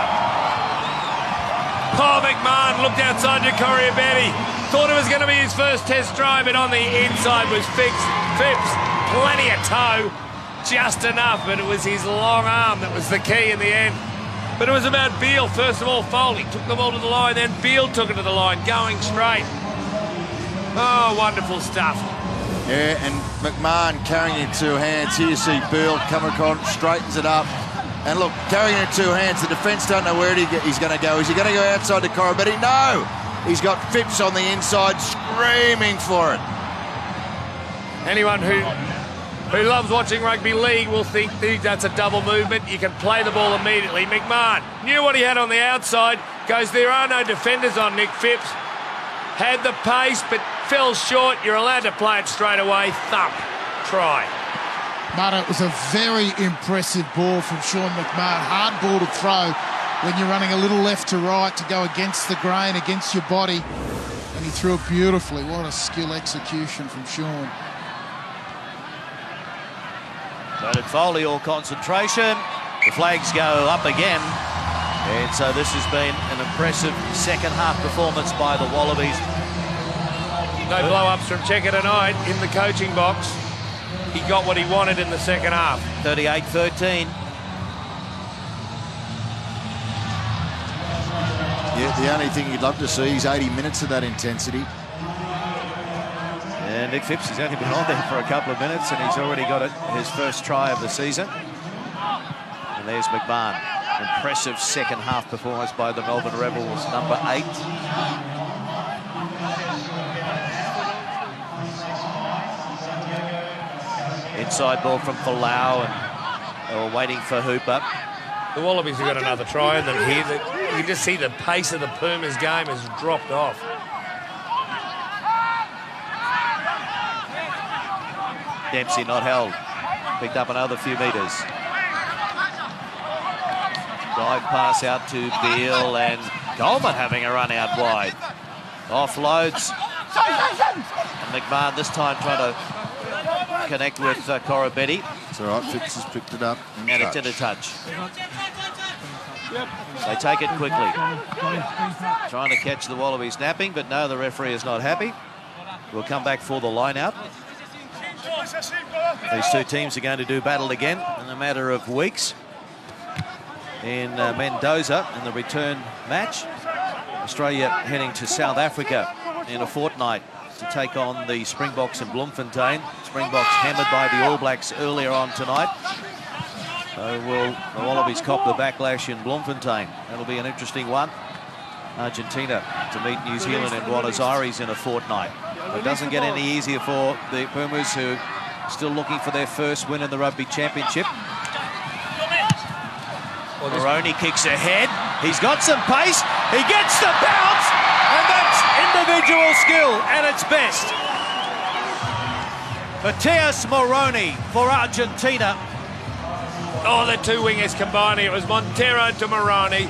Paul McMahon looked outside to Corriabelli. Thought it was going to be his first test try, but on the inside was Phipps. Plenty of toe. Just enough, but it was his long arm that was the key in the end. But it was about Beale. First of all, Foley took the ball to the line, then Beale took it to the line, going straight. Oh, wonderful stuff. Yeah, and McMahon carrying it in 2 hands. Here you see Beale come across, straightens it up. And look, carrying it in 2 hands, the defence don't know where he's going to go. Is he going to go outside the Corriabelli? No! He's got Phipps on the inside, screaming for it. Anyone who loves watching rugby league will think that's a double movement. You can play the ball immediately. McMahon knew what he had on the outside. Goes, there are no defenders on Nick Phipps. Had the pace, but fell short. You're allowed to play it straight away. Thump. Try. But it was a very impressive ball from Sean McMahon. Hard ball to throw when you're running a little left to right to go against the grain, against your body. And he threw it beautifully. What a skill execution from Sean. So did Foley, all concentration. The flags go up again. And so this has been an impressive second half performance by the Wallabies. No blow-ups from Checker tonight in the coaching box. he got what he wanted in the second half. 38-13. Yeah, the only thing you'd love to see is 80 minutes of that intensity. And Nick Phipps has only been on there for a couple of minutes and he's already got it, his first try of the season. And there's McMahon. Impressive second half performance by the Melbourne Rebels, number 8. Inside ball from Folau, and they were waiting for Hooper. The Wallabies have got another try in them here. You can just see the pace of the Pumas game has dropped off. Dempsey not held. Picked up another few metres. Dive pass out to Beale, and Coleman having a run out wide. Offloads. And McMahon this time trying to connect with Corabetti. It's all right, Phipps has picked it up. And it's in a touch. They take it quickly. Trying to catch the Wallabies napping, but no, the referee is not happy. We'll come back for the line-out. These two teams are going to do battle again in a matter of weeks in Mendoza in the return match. Australia heading to South Africa in a fortnight to take on the Springboks in Bloemfontein. Springboks hammered by the All Blacks earlier on tonight. So will the Wallabies cop the backlash in Bloemfontein? That'll be an interesting one. Argentina to meet New Zealand in Buenos Aires in a fortnight. It doesn't get any easier for the Pumas, who are still looking for their first win in the Rugby Championship. Moroney kicks ahead. He's got some pace. He gets the bounce, and that's individual skill at its best. Matias Moroney for Argentina. Oh, the two wingers combining. It was Montero to Moroney.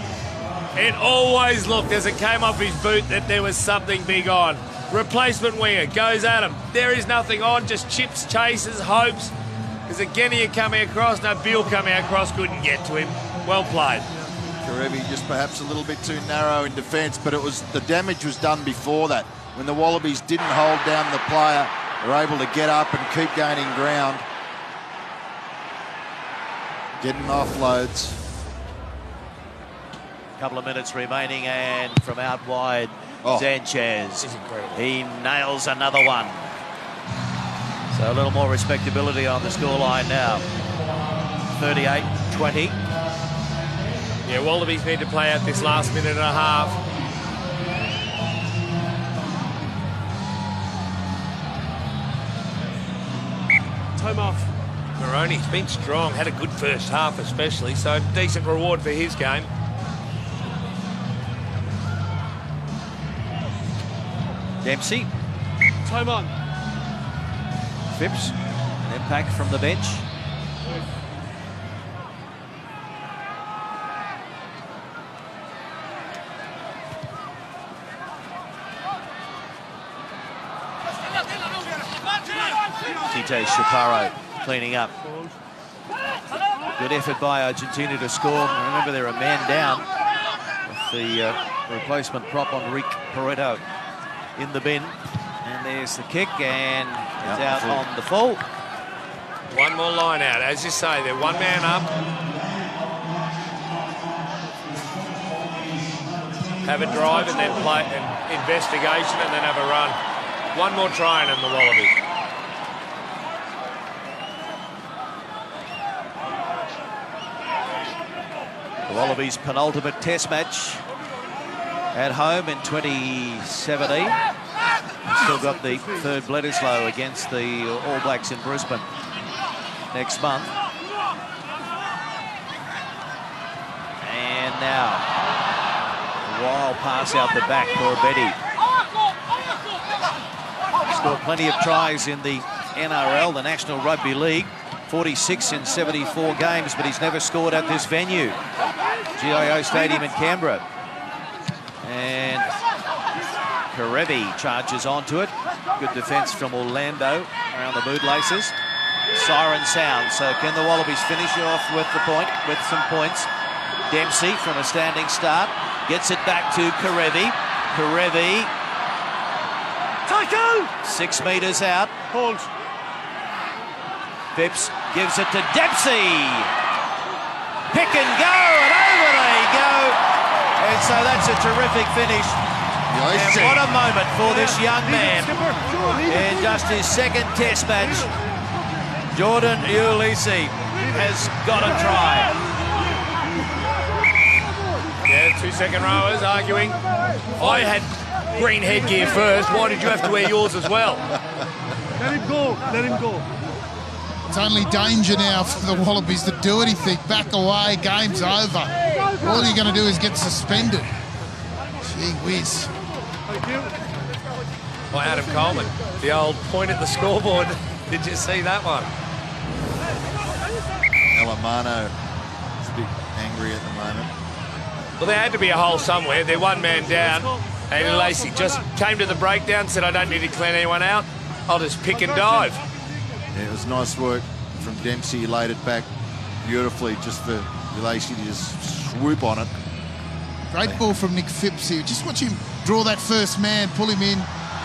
It always looked, as it came off his boot, that there was something big on. Replacement winger goes at him. There is nothing on, just chips, chases, hopes. There's a Genia coming across, no Beale coming across, couldn't get to him. Well played. Karevi just perhaps a little bit too narrow in defence, but the damage was done before that. When the Wallabies didn't hold down the player, they were able to get up and keep gaining ground. Getting offloads. Couple of minutes remaining, and from out wide, Sanchez. He nails another one. So a little more respectability on the scoreline now. 38-20. Yeah, Wallabies need to play out this last minute and a half. Time off. Moroney's been strong, had a good first half especially, so decent reward for his game. Dempsey. Time on. Phipps. An impact from the bench. Tite Chaparro cleaning up. Good effort by Argentina to score. Remember, they're a man down with the replacement prop on Rick Pareto in the bin. And there's the kick, and it's out on the full. One more line out. As you say, they're one man up. Have a drive and then play an investigation and then have a run. One more try in the Wallabies. The Wallabies' penultimate test match at home in 2017. Still got the third Bledisloe against the All Blacks in Brisbane next month. And now, a wild pass out the back for Betty. Scored plenty of tries in the NRL, the National Rugby League. 46 in 74 games, but he's never scored at this venue. GIO Stadium in Canberra. And Karevi charges onto it. Good defence from Orlando around the bootlaces. Siren sound. So can the Wallabies finish off with some points? Dempsey from a standing start gets it back to Karevi. Karevi. Taiko! 6 metres out. Hold. Phipps gives it to Dempsey. Pick and go, and over they go. And so that's a terrific finish. And what a moment for this young man in just his second test match. Jordan Ulysses has got a try. Yeah, 2 second rowers arguing. I had green headgear first. Why did you have to wear yours as well? Let him go. Let him go. It's only danger now for the Wallabies to do anything. Back away, game's over. All you're going to do is get suspended. Gee whiz. By Adam Coleman. The old point at the scoreboard. Did you see that one? Alamano is a bit angry at the moment. Well, there had to be a hole somewhere. They're one man down. And Lacey just came to the breakdown, said, I don't need to clean anyone out. I'll just pick and dive. Yeah, it was nice work from Dempsey. He laid it back beautifully just for Lacey to just swoop on it. Great ball from Nick Phipps here. Just watch him draw that first man, pull him in.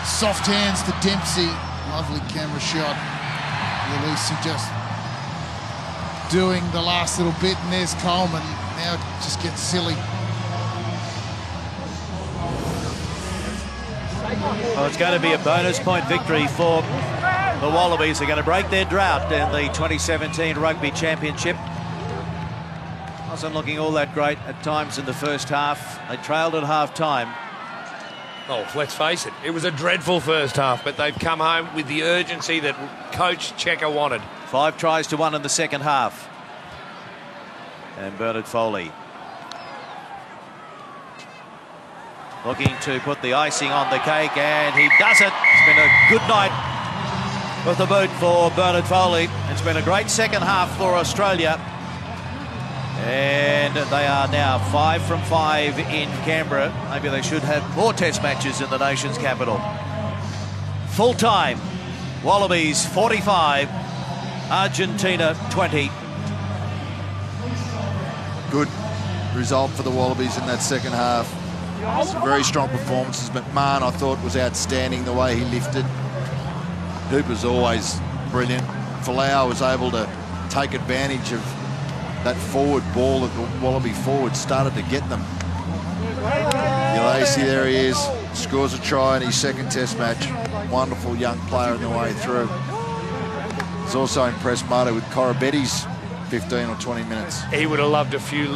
Soft hands to Dempsey. Lovely camera shot. Ulysses just doing the last little bit, and there's Coleman. Now it just gets silly. Well, it's going to be a bonus point victory for the Wallabies. They're going to break their drought in the 2017 Rugby Championship. Wasn't looking all that great at times in the first half. They trailed at half-time. Oh, let's face it, it was a dreadful first half, but they've come home with the urgency that Coach Checker wanted. 5 tries to 1 in the second half. And Bernard Foley looking to put the icing on the cake, and he does it. It's been a good night with the boot for Bernard Foley. It's been a great second half for Australia. And they are now 5 from 5 in Canberra. Maybe they should have more test matches in the nation's capital. Full time, Wallabies 45, Argentina 20. Good result for the Wallabies in that second half. Some very strong performances. McMahon, I thought, was outstanding the way he lifted. Hooper's always brilliant. Folau was able to take advantage of that forward ball that the Wallaby forwards started to get them. Ulysses, there he is, scores a try in his second test match. Wonderful young player in the way through. He's also impressed Marta with Corabetti's 15 or 20 minutes. He would have loved a few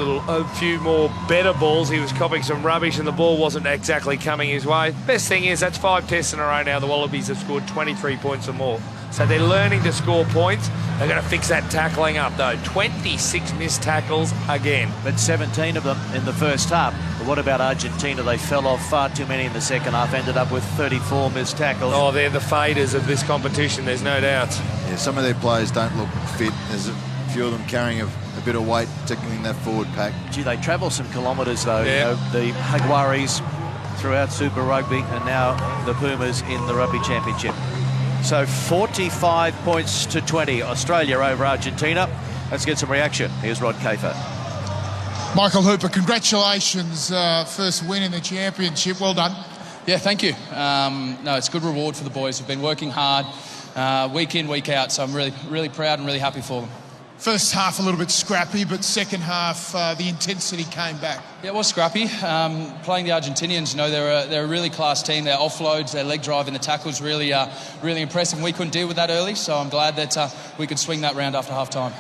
more better balls. He was copying some rubbish and the ball wasn't exactly coming his way. Best thing is that's 5 tests in a row now. The Wallabies have scored 23 points or more. So they're learning to score points. They're going to fix that tackling up, though. 26 missed tackles again. But 17 of them in the first half. But what about Argentina? They fell off far too many in the second half, ended up with 34 missed tackles. Oh, they're the faders of this competition, there's no doubt. Yeah, some of their players don't look fit. There's a few of them carrying a bit of weight, particularly in that forward pack. Gee, they travel some kilometres, though. Yeah. You know, the Jaguares throughout Super Rugby and now the Pumas in the Rugby Championship. So 45 points to 20, Australia over Argentina. Let's get some reaction. Here's Rod Kafer. Michael Hooper, congratulations. First win in the championship. Well done. Yeah, thank you. No, it's good reward for the boys. We've been working hard week in, week out, so I'm really proud and really happy for them. First half a little bit scrappy, but second half the intensity came back. Yeah, it was scrappy. Playing the Argentinians, you know, they're a really class team. Their offloads, their leg drive and the tackles really impressive. We couldn't deal with that early, so I'm glad that we could swing that round after half-time.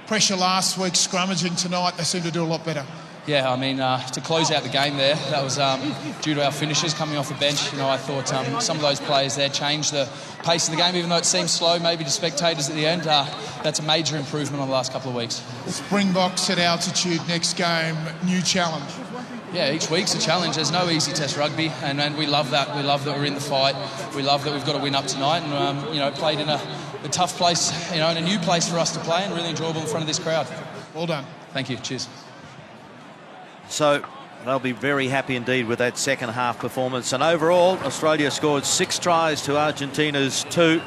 Pressure last week, scrummaging tonight, they seem to do a lot better. Yeah, I mean, to close out the game there, that was due to our finishers coming off the bench. You know, I thought some of those players there changed the pace of the game, even though it seemed slow maybe to spectators at the end. That's a major improvement on the last couple of weeks. Springboks at altitude next game, new challenge. Yeah, each week's a challenge. There's no easy test rugby, and we love that. We love that we're in the fight. We love that we've got to win up tonight, and you know, played in a tough place, you know, in a new place for us to play, and really enjoyable in front of this crowd. Well done. Thank you. Cheers. So they'll be very happy indeed with that second half performance. And overall, Australia scored 6 tries to Argentina's 2.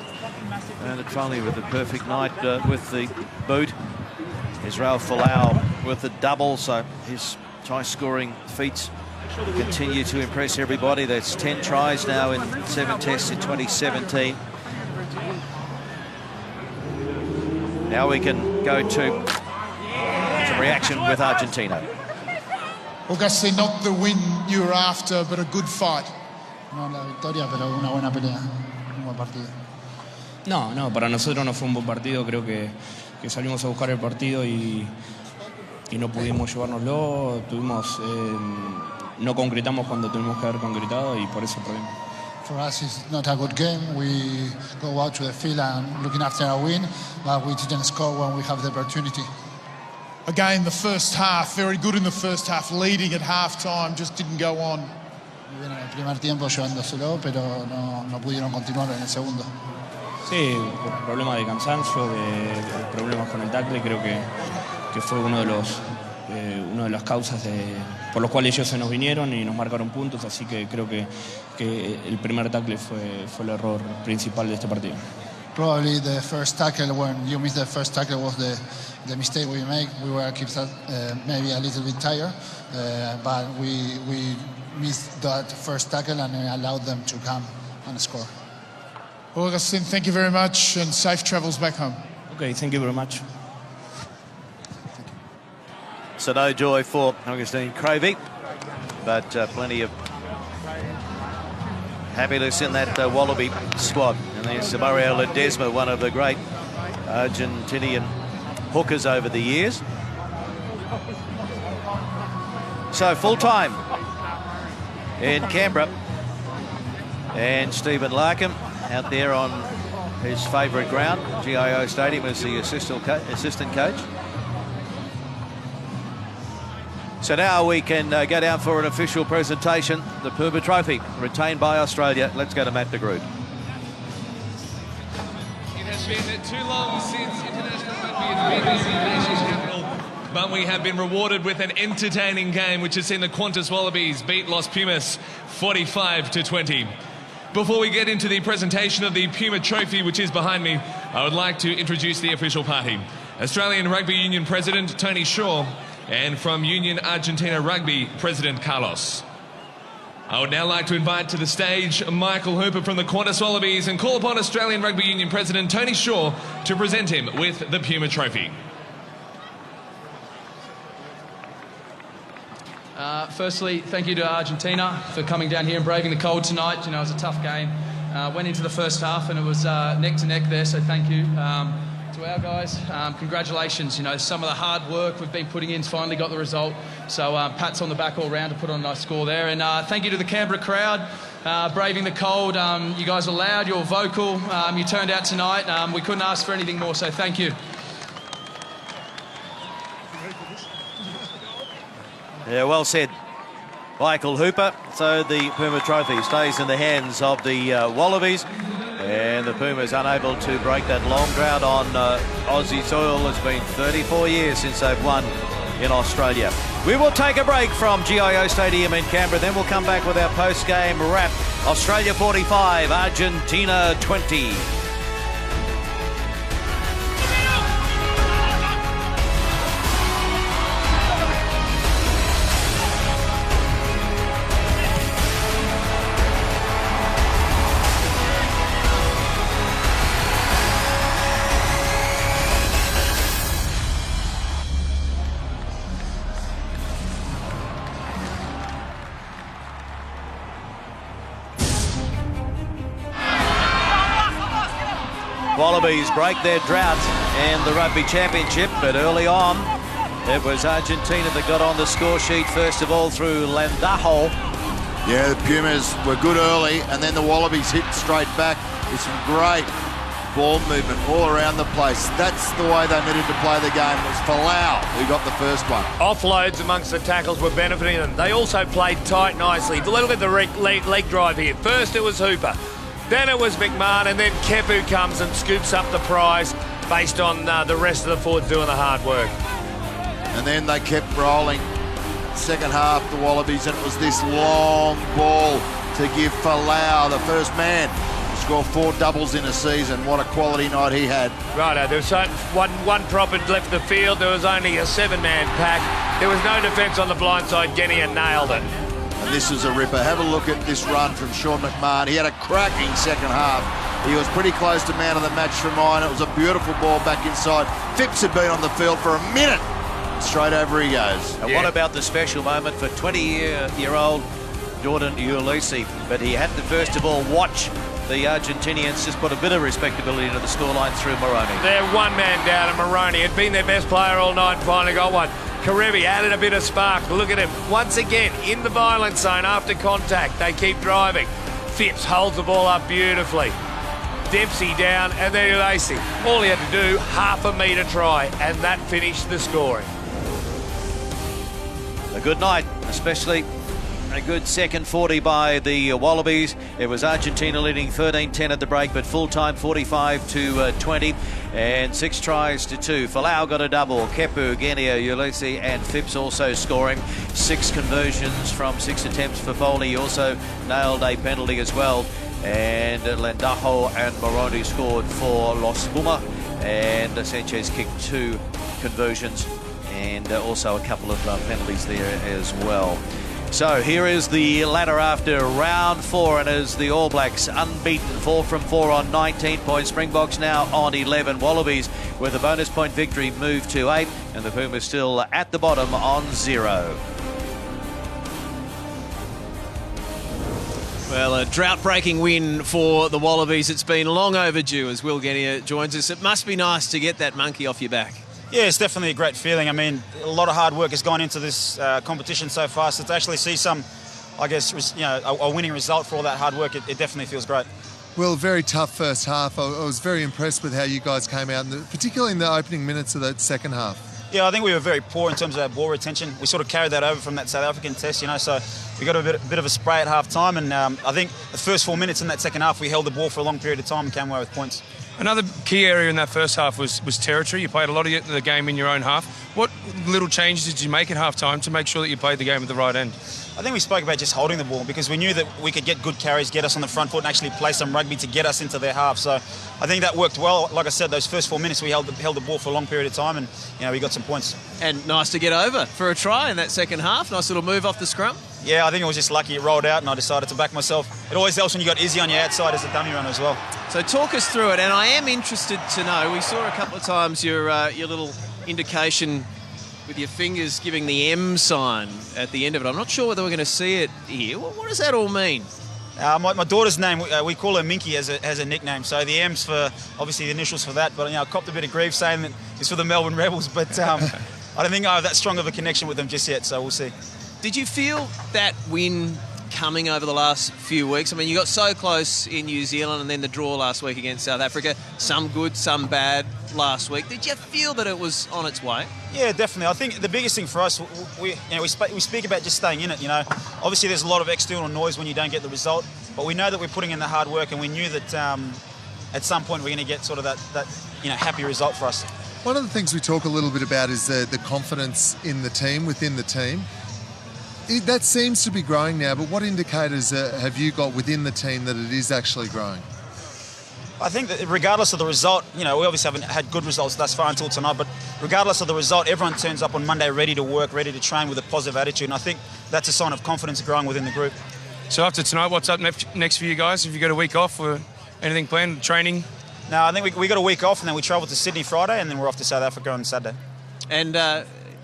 And it finally with a perfect night with the boot. Israel Folau with the double, so his try-scoring feats continue to impress everybody. That's 10 tries now in 7 tests in 2017. Now we can go to some reaction with Argentina. Augustin, not the win you were after, but a good fight. No, la victoria, pero una buena pelea, un buen partido. No, para nosotros no fue un buen partido. Creo que salimos a buscar el partido y no pudimos llevárnoslo. No concretamos cuando tuvimos que haber concretado y por eso perdimos. For us, it's not a good game. We go out to the field and looking after a win, but we didn't score when we have the opportunity. Again, the first half, very good in the first half, leading at half-time, just didn't go on. Muy bien en el primer tiempo llevándoselo, pero no pudieron continuar en el segundo. Sí, problemas de cansancio, de problemas con el tackle, creo que fue una de las causas por los cuales ellos se nos vinieron y nos marcaron puntos, así que creo que el primer tackle fue el error principal de este partido. Probably the first tackle, when you missed the first tackle, was the mistake we make. We were maybe a little bit tired, but we missed that first tackle and allowed them to come and score. Augustin, thank you very much and safe travels back home. Okay, thank you very much. So no joy for Augustine Cravey, but plenty of happiness in that Wallaby squad. And there's Mario Ledesma, one of the great Argentinian hookers over the years. So full time in Canberra, and Stephen Larkham out there on his favourite ground, GIO Stadium, as the assistant coach. So now we can go down for an official presentation. The Puma Trophy, retained by Australia. Let's go to Matt de Groot. It has been too long since international rugby has been in the nation's capital, but we have been rewarded with an entertaining game, which has seen the Qantas Wallabies beat Los Pumas 45-20. Before we get into the presentation of the Puma Trophy, which is behind me, I would like to introduce the official party. Australian Rugby Union President Tony Shaw, and from Union Argentina Rugby, President Carlos. I would now like to invite to the stage Michael Hooper from the Qantas Wallabies and call upon Australian Rugby Union President Tony Shaw to present him with the Puma Trophy. Firstly, thank you to Argentina for coming down here and braving the cold tonight. You know, it was a tough game. Went into the first half and it was neck to neck there, so thank you. To our guys, congratulations. You know, some of the hard work we've been putting in finally got the result. So pats on the back all round to put on a nice score there. And thank you to the Canberra crowd, braving the cold. You guys were loud, you were vocal. You turned out tonight. We couldn't ask for anything more, so thank you. Yeah, well said, Michael Hooper. So the Puma Trophy stays in the hands of the Wallabies. And the Pumas unable to break that long drought on Aussie soil. It's been 34 years since they've won in Australia. We will take a break from GIO Stadium in Canberra, then we'll come back with our post-game wrap. Australia 45, Argentina 20. Wallabies break their drought in the Rugby Championship, but early on it was Argentina that got on the score sheet first of all through Lendajo. Yeah, the Pumas were good early, and then the Wallabies hit straight back with some great ball movement all around the place. That's the way they needed to play the game. It was Falau who got the first one. Offloads amongst the tackles were benefiting them. They also played tight nicely. Look at the leg drive here. First it was Hooper, then it was McMahon, and then Kepu comes and scoops up the prize based on the rest of the forwards doing the hard work. And then they kept rolling. Second half, the Wallabies, and it was this long ball to give Falau, the first man, to score 4 doubles in a season. What a quality night he had. Righto, there was one prop had left the field. There was only a 7-man pack. There was no defence on the blind side. Genia nailed it. And this is a ripper. Have a look at this run from Sean McMahon. He had a cracking second half. He was pretty close to man of the match for mine. It was a beautiful ball back inside. Phipps had been on the field for a minute. Straight over he goes. And what about the special moment for 20-year-old Jordan Ulisi? But he had to first of all watch the Argentinians just put a bit of respectability into the scoreline through Moroni. They're one man down, and Moroni had been their best player all night and finally got one. Karevi added a bit of spark. Look at him. Once again, in the violent zone after contact. They keep driving. Phipps holds the ball up beautifully. Dempsey down, and then Ulisi. All he had to do, half a metre try, and that finished the scoring. A good night, especially a good second 40 by the Wallabies. It was Argentina leading 13-10 at the break, but full-time 45-20 and 6 tries to 2. Folau got a double. Kepu, Genia, Ulisi and Phipps also scoring. 6 conversions from 6 attempts for Foley. He also nailed a penalty as well. And Lendajo and Moroni scored for Los Pumas. And Sanchez kicked 2 conversions and also a couple of penalties there as well. So here is the ladder after round 4, and as the All Blacks unbeaten, 4 from 4 on 19 points. Springboks now on 11. Wallabies with a bonus point victory move to 8, and the Pumas still at the bottom on 0. Well, a drought-breaking win for the Wallabies. It's been long overdue as Will Genia joins us. It must be nice to get that monkey off your back. Yeah, it's definitely a great feeling. I mean, a lot of hard work has gone into this competition so far, so to actually see some, I guess, a winning result for all that hard work, it definitely feels great. Well, very tough first half. I was very impressed with how you guys came out, particularly in the opening minutes of that second half. Yeah, I think we were very poor in terms of our ball retention. We sort of carried that over from that South African test, so we got a bit of a spray at half-time, and I think the first 4 minutes in that second half, we held the ball for a long period of time and came away with points. Another key area in that first half was territory. You played a lot of the game in your own half. What little changes did you make at half-time to make sure that you played the game at the right end? I think we spoke about just holding the ball because we knew that we could get good carries, get us on the front foot and actually play some rugby to get us into their half. So I think that worked well. Like I said, those first 4 minutes we held the ball for a long period of time and we got some points. And nice to get over for a try in that second half. Nice little move off the scrum. Yeah, I think it was just lucky it rolled out and I decided to back myself. It always helps when you got Izzy on your outside as a dummy runner as well. So talk us through it, and I am interested to know, we saw a couple of times your little indication with your fingers giving the M sign at the end of it. I'm not sure whether we're going to see it here. What does that all mean? My daughter's name, we call her Minky as a nickname. So the M's for, obviously, the initials for that. But, I copped a bit of grief saying that it's for the Melbourne Rebels. But I don't think I have that strong of a connection with them just yet, so we'll see. Did you feel that win coming over the last few weeks? I mean, you got so close in New Zealand and then the draw last week against South Africa. Some good, some bad last week. Did you feel that it was on its way? Yeah, definitely. I think the biggest thing for us, we speak about just staying in it, Obviously, there's a lot of external noise when you don't get the result, but we know that we're putting in the hard work and we knew that at some point we're going to get sort of that happy result for us. One of the things we talk a little bit about is the confidence in the team, within the team. That seems to be growing now, but what indicators have you got within the team that it is actually growing? I think that regardless of the result, we obviously haven't had good results thus far until tonight, but regardless of the result, everyone turns up on Monday ready to work, ready to train with a positive attitude, and I think that's a sign of confidence growing within the group. So after tonight, what's up next for you guys? Have you got a week off or anything planned, training? No, I think we got a week off and then we travel to Sydney Friday and then we're off to South Africa on Saturday. And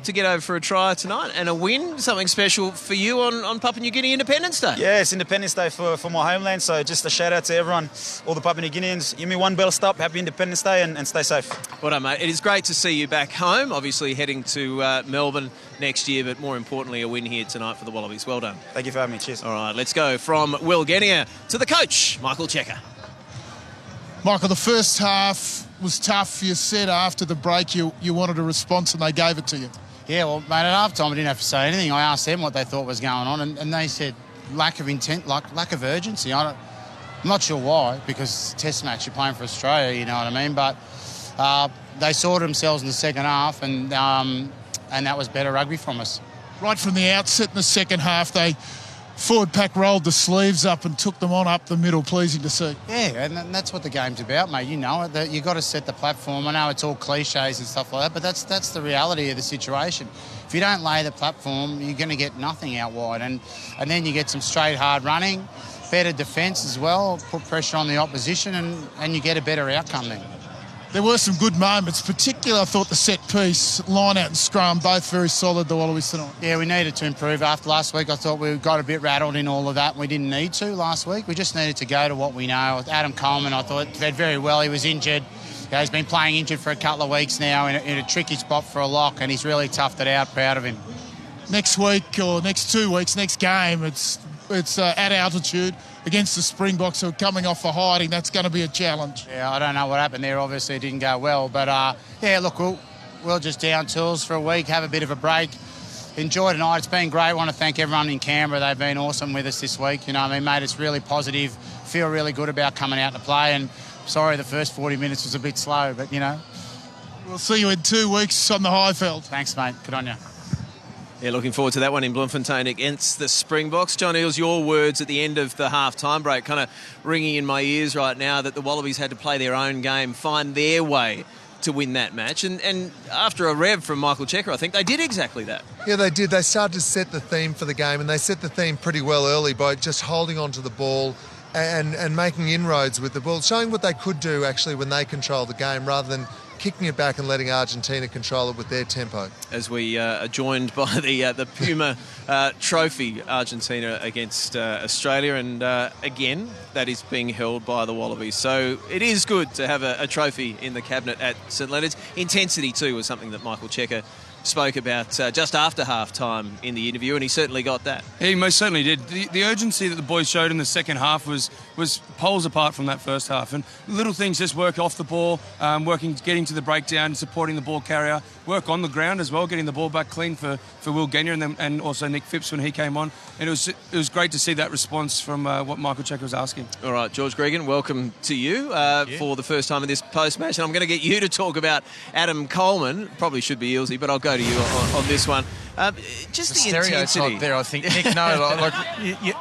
to get over for a try tonight and a win, something special for you on Papua New Guinea Independence Day. Yeah, it's Independence Day for my homeland, so just a shout out to everyone, all the Papua New Guineans. Give me one bell stop, happy Independence Day and stay safe. Well done, mate. It is great to see you back home, obviously heading to Melbourne next year, but more importantly, a win here tonight for the Wallabies. Well done. Thank you for having me. Cheers. All right, let's go from Will Genia to the coach, Michael Checker. Michael, the first half was tough. You said after the break you wanted a response and they gave it to you. Yeah, well, mate, at half-time I didn't have to say anything. I asked them what they thought was going on and they said lack of intent, lack of urgency. I'm not sure why, because test match, you're playing for Australia, you know what I mean? But they sorted themselves in the second half and that was better rugby from us. Right from the outset in the second half, they forward pack rolled the sleeves up and took them on up the middle. Pleasing to see. Yeah, and that's what the game's about, mate. You know it. You've got to set the platform. I know it's all cliches and stuff like that, but that's the reality of the situation. If you don't lay the platform, you're going to get nothing out wide. And then you get some straight hard running better defence as well, put pressure on the opposition, and you get a better outcome then. There were some good moments, particularly I thought the set piece, line out and scrum, both very solid, the Wallabies tonight. Yeah, we needed to improve after last week. I thought we got a bit rattled in all of that. We didn't need to last week. We just needed to go to what we know. Adam Coleman, I thought, did very well. He was injured. He's been playing injured for a couple of weeks now in a tricky spot for a lock, and he's really toughed it out. Proud of him. Next week or next 2 weeks, next game, it's at altitude against the Springboks who are coming off for hiding. That's going to be a challenge. Yeah, I don't know what happened there. Obviously, it didn't go well. But, yeah, look, we'll just down tools for a week, have a bit of a break. Enjoy tonight. It's been great. I want to thank everyone in Canberra. They've been awesome with us this week. You know, I mean, mate, it's really positive. Feel really good about coming out to play. And sorry the first 40 minutes was a bit slow, but, you know. We'll see you in 2 weeks on the Highfield. Thanks, mate. Good on you. Yeah, looking forward to that one in Bloemfontein against the Springboks. John Eales, your words at the end of the half-time break kind of ringing in my ears right now that the Wallabies had to play their own game, find their way to win that match. And after a rev from Michael Cheika, I think they did exactly that. Yeah, they did. They started to set the theme for the game, and they set the theme pretty well early by just holding on to the ball and making inroads with the ball, showing what they could do actually when they control the game rather than kicking it back and letting Argentina control it with their tempo. As we are joined by the Puma trophy, Argentina against Australia, and again, that is being held by the Wallabies. So it is good to have a trophy in the cabinet at St Leonard's. Intensity too was something that Michael Cheika spoke about just after half-time in the interview, and he certainly got that. He most certainly did. The urgency that the boys showed in the second half was poles apart from that first half, and little things just work off the ball, getting to the breakdown, supporting the ball carrier, work on the ground as well, getting the ball back clean for Will Genia and also Nick Phipps when he came on. And it was great to see that response from what Michael Cheika was asking. All right, George Gregan, welcome to you for the first time in this post-match, and I'm going to get you to talk about Adam Coleman. Probably should be Ealesy, but I'll go to you on this one. Just the stereotype intensity there, I think. Nick, no,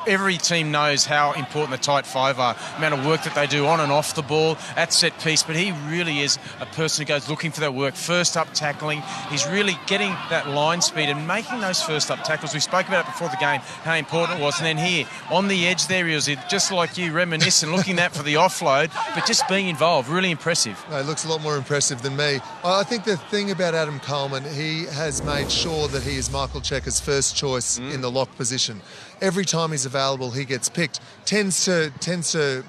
every team knows how important the tight five are. The amount of work that they do on and off the ball at set piece, but he really is a person who goes looking for that work, first up tackling. He's really getting that line speed and making those first up tackles. We spoke about it before the game, how important it was. And then here, on the edge there, he was just like you, reminiscent, looking that for the offload, but just being involved, really impressive. No, he looks a lot more impressive than me. I think the thing about Adam Coleman, he has made sure that he is Michael Cheika's first choice in the lock position. Every time he's available, he gets picked. Tends to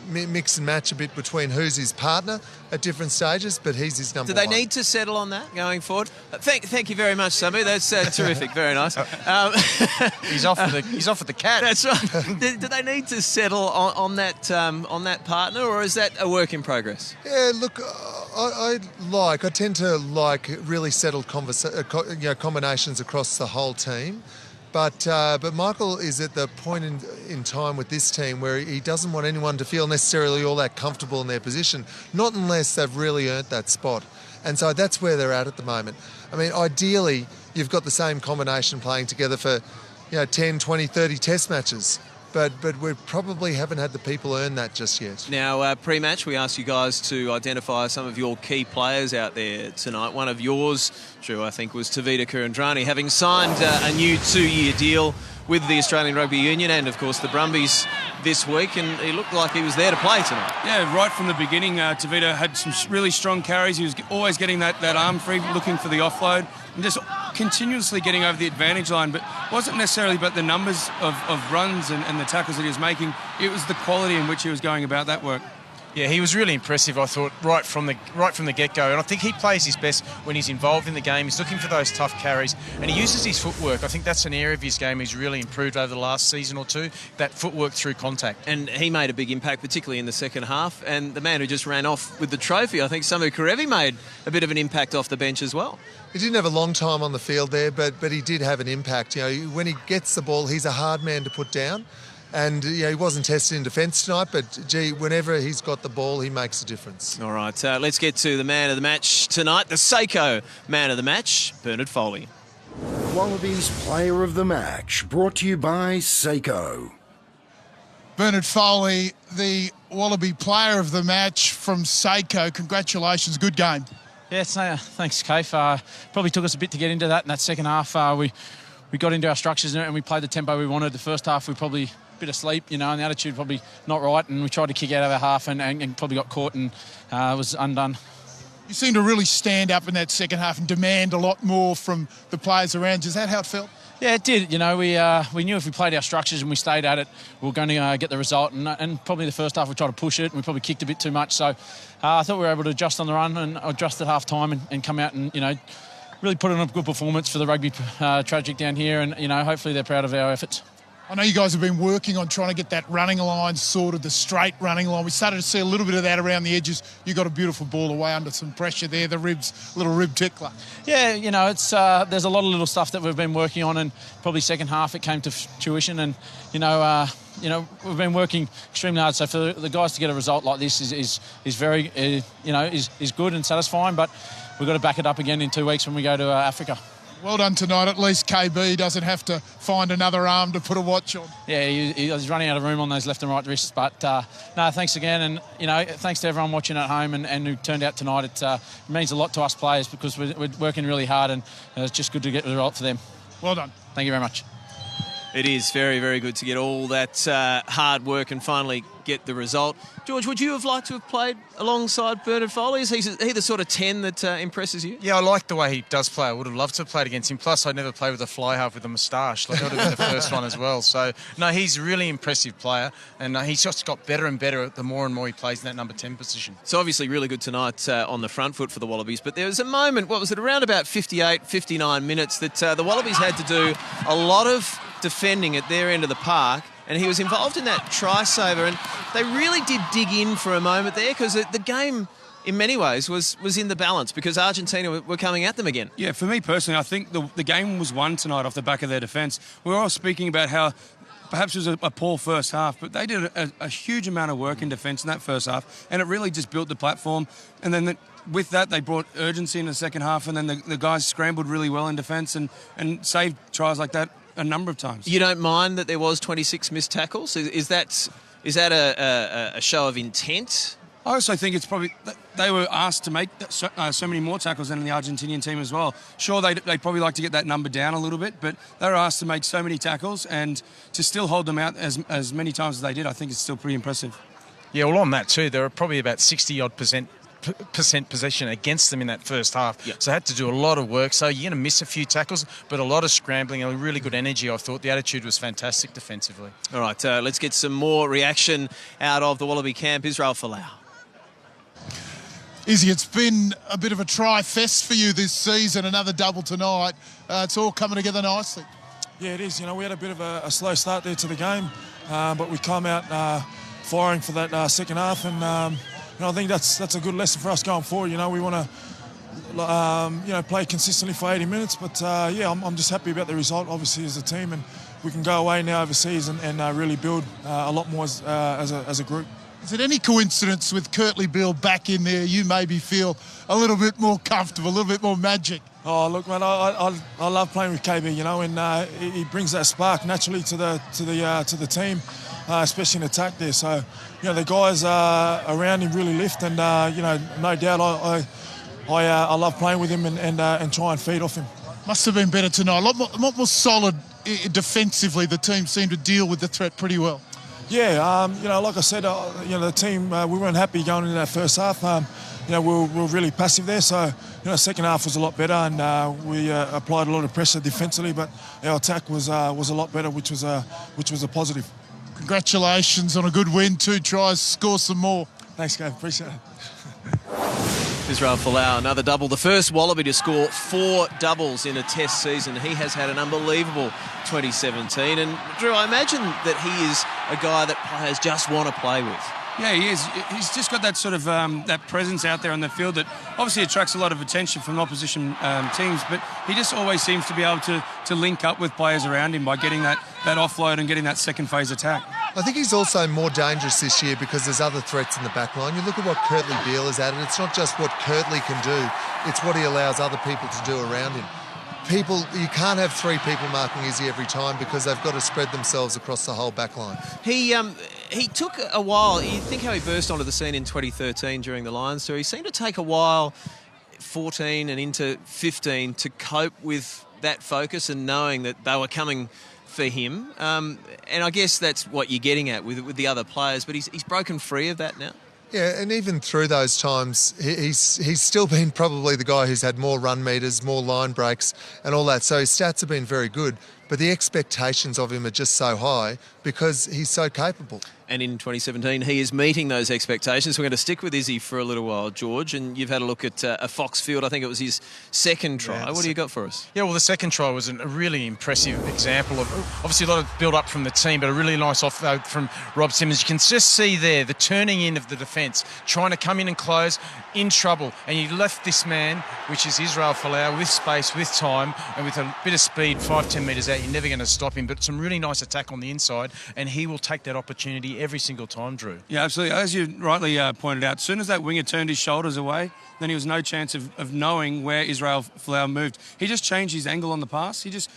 mix and match a bit between who's his partner at different stages, but he's his number one. Do they one. need to settle on that going forward? Thank you very much, Samu. That's terrific. Very nice. He's off with the cat. That's right. Do they need to settle on that partner, or is that a work in progress? Yeah, look, I tend to like really settled combinations across the whole team. But Michael is at the point in time with this team where he doesn't want anyone to feel necessarily all that comfortable in their position, not unless they've really earned that spot. And so that's where they're at the moment. I mean, ideally, you've got the same combination playing together for 10, 20, 30 test matches. But we probably haven't had the people earn that just yet. Now, pre-match, we asked you guys to identify some of your key players out there tonight. One of yours, Drew, I think, was Tavita Kurandrani, having signed a new 2-year deal with the Australian Rugby Union and, of course, the Brumbies this week, and he looked like he was there to play tonight. Yeah, right from the beginning, Tavita had some really strong carries. He was always getting that arm free, looking for the offload, and just continuously getting over the advantage line, but wasn't necessarily about the numbers of runs and the tackles that he was making. It was the quality in which he was going about that work. Yeah, he was really impressive, I thought, right from the get-go. And I think he plays his best when he's involved in the game. He's looking for those tough carries, and he uses his footwork. I think that's an area of his game he's really improved over the last season or two, that footwork through contact. And he made a big impact, particularly in the second half. And the man who just ran off with the trophy, I think Samu Kerevi, made a bit of an impact off the bench as well. He didn't have a long time on the field there, but he did have an impact. When he gets the ball, he's a hard man to put down. And he wasn't tested in defence tonight, but, whenever he's got the ball, he makes a difference. All right, let's get to the man of the match tonight, the Seiko man of the match, Bernard Foley. Wallabies Player of the Match, brought to you by Seiko. Bernard Foley, the Wallaby Player of the Match from Seiko. Congratulations, good game. Yeah, thanks, Kaif. Probably took us a bit to get into that in that second half. We got into our structures and we played the tempo we wanted. The first half we probably bit of sleep, and the attitude probably not right, and we tried to kick out of our half and probably got caught and was undone. You seem to really stand up in that second half and demand a lot more from the players around you. Is that how it felt? Yeah, it did. We knew if we played our structures and we stayed at it, we were going to get the result. And probably the first half we tried to push it and we probably kicked a bit too much. So I thought we were able to adjust on the run and adjust at half time and come out and, really put in a good performance for the rugby tragic down here. And, hopefully they're proud of our efforts. I know you guys have been working on trying to get that running line sorted, the straight running line. We started to see a little bit of that around the edges. You got a beautiful ball away under some pressure there, the ribs, little rib tickler. Yeah, it's there's a lot of little stuff that we've been working on, and probably second half it came to fruition. And we've been working extremely hard. So for the guys to get a result like this is very is good and satisfying. But we've got to back it up again in 2 weeks when we go to Africa. Well done tonight. At least KB doesn't have to find another arm to put a watch on. Yeah, he's running out of room on those left and right wrists. But, no, thanks again. And, thanks to everyone watching at home and who turned out tonight. It means a lot to us players because we're working really hard, and it's just good to get the result for them. Well done. Thank you very much. It is very, very good to get all that hard work and finally get the result. George, would you have liked to have played alongside Bernard Foley? Is he the sort of 10 that impresses you? Yeah, I like the way he does play. I would have loved to have played against him. Plus, I'd never played with a fly half with a moustache. Like, I would have been the first one as well. So, no, he's a really impressive player, and he's just got better and better the more and more he plays in that number 10 position. So, obviously, really good tonight on the front foot for the Wallabies. But there was a moment, around about 58, 59 minutes, that the Wallabies had to do a lot of defending at their end of the park, and he was involved in that try saver, and they really did dig in for a moment there because the game in many ways was in the balance because Argentina were coming at them again. Yeah, for me personally, I think the game was won tonight off the back of their defence. We were all speaking about how perhaps it was a poor first half, but they did a huge amount of work in defence in that first half, and it really just built the platform. And then with that, they brought urgency in the second half, and then the guys scrambled really well in defence and saved tries like that a number of times. You don't mind that there was 26 missed tackles? Is that a show of intent? I also think it's probably they were asked to make so many more tackles than the Argentinian team as well. Sure, they'd probably like to get that number down a little bit, but they were asked to make so many tackles and to still hold them out as many times as they did, I think it's still pretty impressive. Yeah, well, on that too, there were probably about 60-odd% possession against them in that first half. Yep. So had to do a lot of work. So you're going to miss a few tackles, but a lot of scrambling and really good energy. I thought the attitude was fantastic defensively. All right, let's get some more reaction out of the Wallaby camp. Israel Folau. Izzy, it's been a bit of a try fest for you this season. Another double tonight. It's all coming together nicely. Yeah, it is. We had a bit of a slow start there to the game, but we come out firing for that second half, and I think that's a good lesson for us going forward. We want to play consistently for 80 minutes, but I'm just happy about the result, obviously, as a team, and we can go away now overseas and really build a lot more as a group. Is it any coincidence with Kurtley Beale back in there, you maybe feel a little bit more comfortable, a little bit more magic? Oh, look, man, I love playing with KB, and he brings that spark naturally to the team, especially in attack there. So, the guys around him really lift, and no doubt I love playing with him and try and feed off him. Must have been better tonight. A lot more solid defensively. The team seemed to deal with the threat pretty well. Yeah, like I said, the team, we weren't happy going into that first half. We were really passive there, so, second half was a lot better, and we applied a lot of pressure defensively, but our attack was a lot better, which was a positive. Congratulations on a good win, 2 tries, score some more. Thanks, Gav, appreciate it. Israel Folau, another double. The first Wallaby to score 4 doubles in a test season. He has had an unbelievable 2017. And, Drew, I imagine that he is a guy that players just want to play with. Yeah, he is. He's just got that sort of that presence out there on the field that obviously attracts a lot of attention from opposition teams, but he just always seems to be able to link up with players around him by getting that offload and getting that second phase attack. I think he's also more dangerous this year because there's other threats in the back line. You look at what Kurtley Beale has added. It's not just what Kurtley can do, it's what he allows other people to do around him. You can't have 3 people marking Izzy every time because they've got to spread themselves across the whole back line. He took a while. You think how he burst onto the scene in 2013 during the Lions tour. He seemed to take a while, 14 and into 15, to cope with that focus and knowing that they were coming for him, and I guess that's what you're getting at with the other players, but he's broken free of that now. Yeah, and even through those times, he's still been probably the guy who's had more run meters, more line breaks and all that. So his stats have been very good, but the expectations of him are just so high because he's so capable. And in 2017, he is meeting those expectations. We're going to stick with Izzy for a little while, George, and you've had a look at a Foxfield. I think it was his second try. Yeah, what do you got for us? Yeah, well, the second try was a really impressive example of, obviously, a lot of build-up from the team, but a really nice offload from Rob Simmons. You can just see there the turning in of the defence, trying to come in and close, in trouble, and you left this man, which is Israel Folau, with space, with time, and with a bit of speed, 5-10 metres out. You're never going to stop him, but some really nice attack on the inside, and he will take that opportunity every single time, Drew. Yeah, absolutely. As you rightly pointed out, as soon as that winger turned his shoulders away, then he was no chance of knowing where Israel Folau moved. He just changed his angle on the pass. He just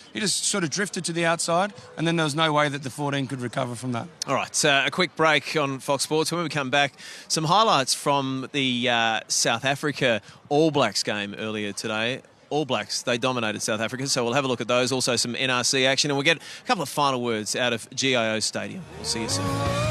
sort of drifted to the outside, and then there was no way that the 14 could recover from that. All right, a quick break on Fox Sports. When we come back, some highlights from the South Africa All Blacks game earlier today. All Blacks, they dominated South Africa, so we'll have a look at those. Also some NRC action, and we'll get a couple of final words out of GIO Stadium. We'll see you soon.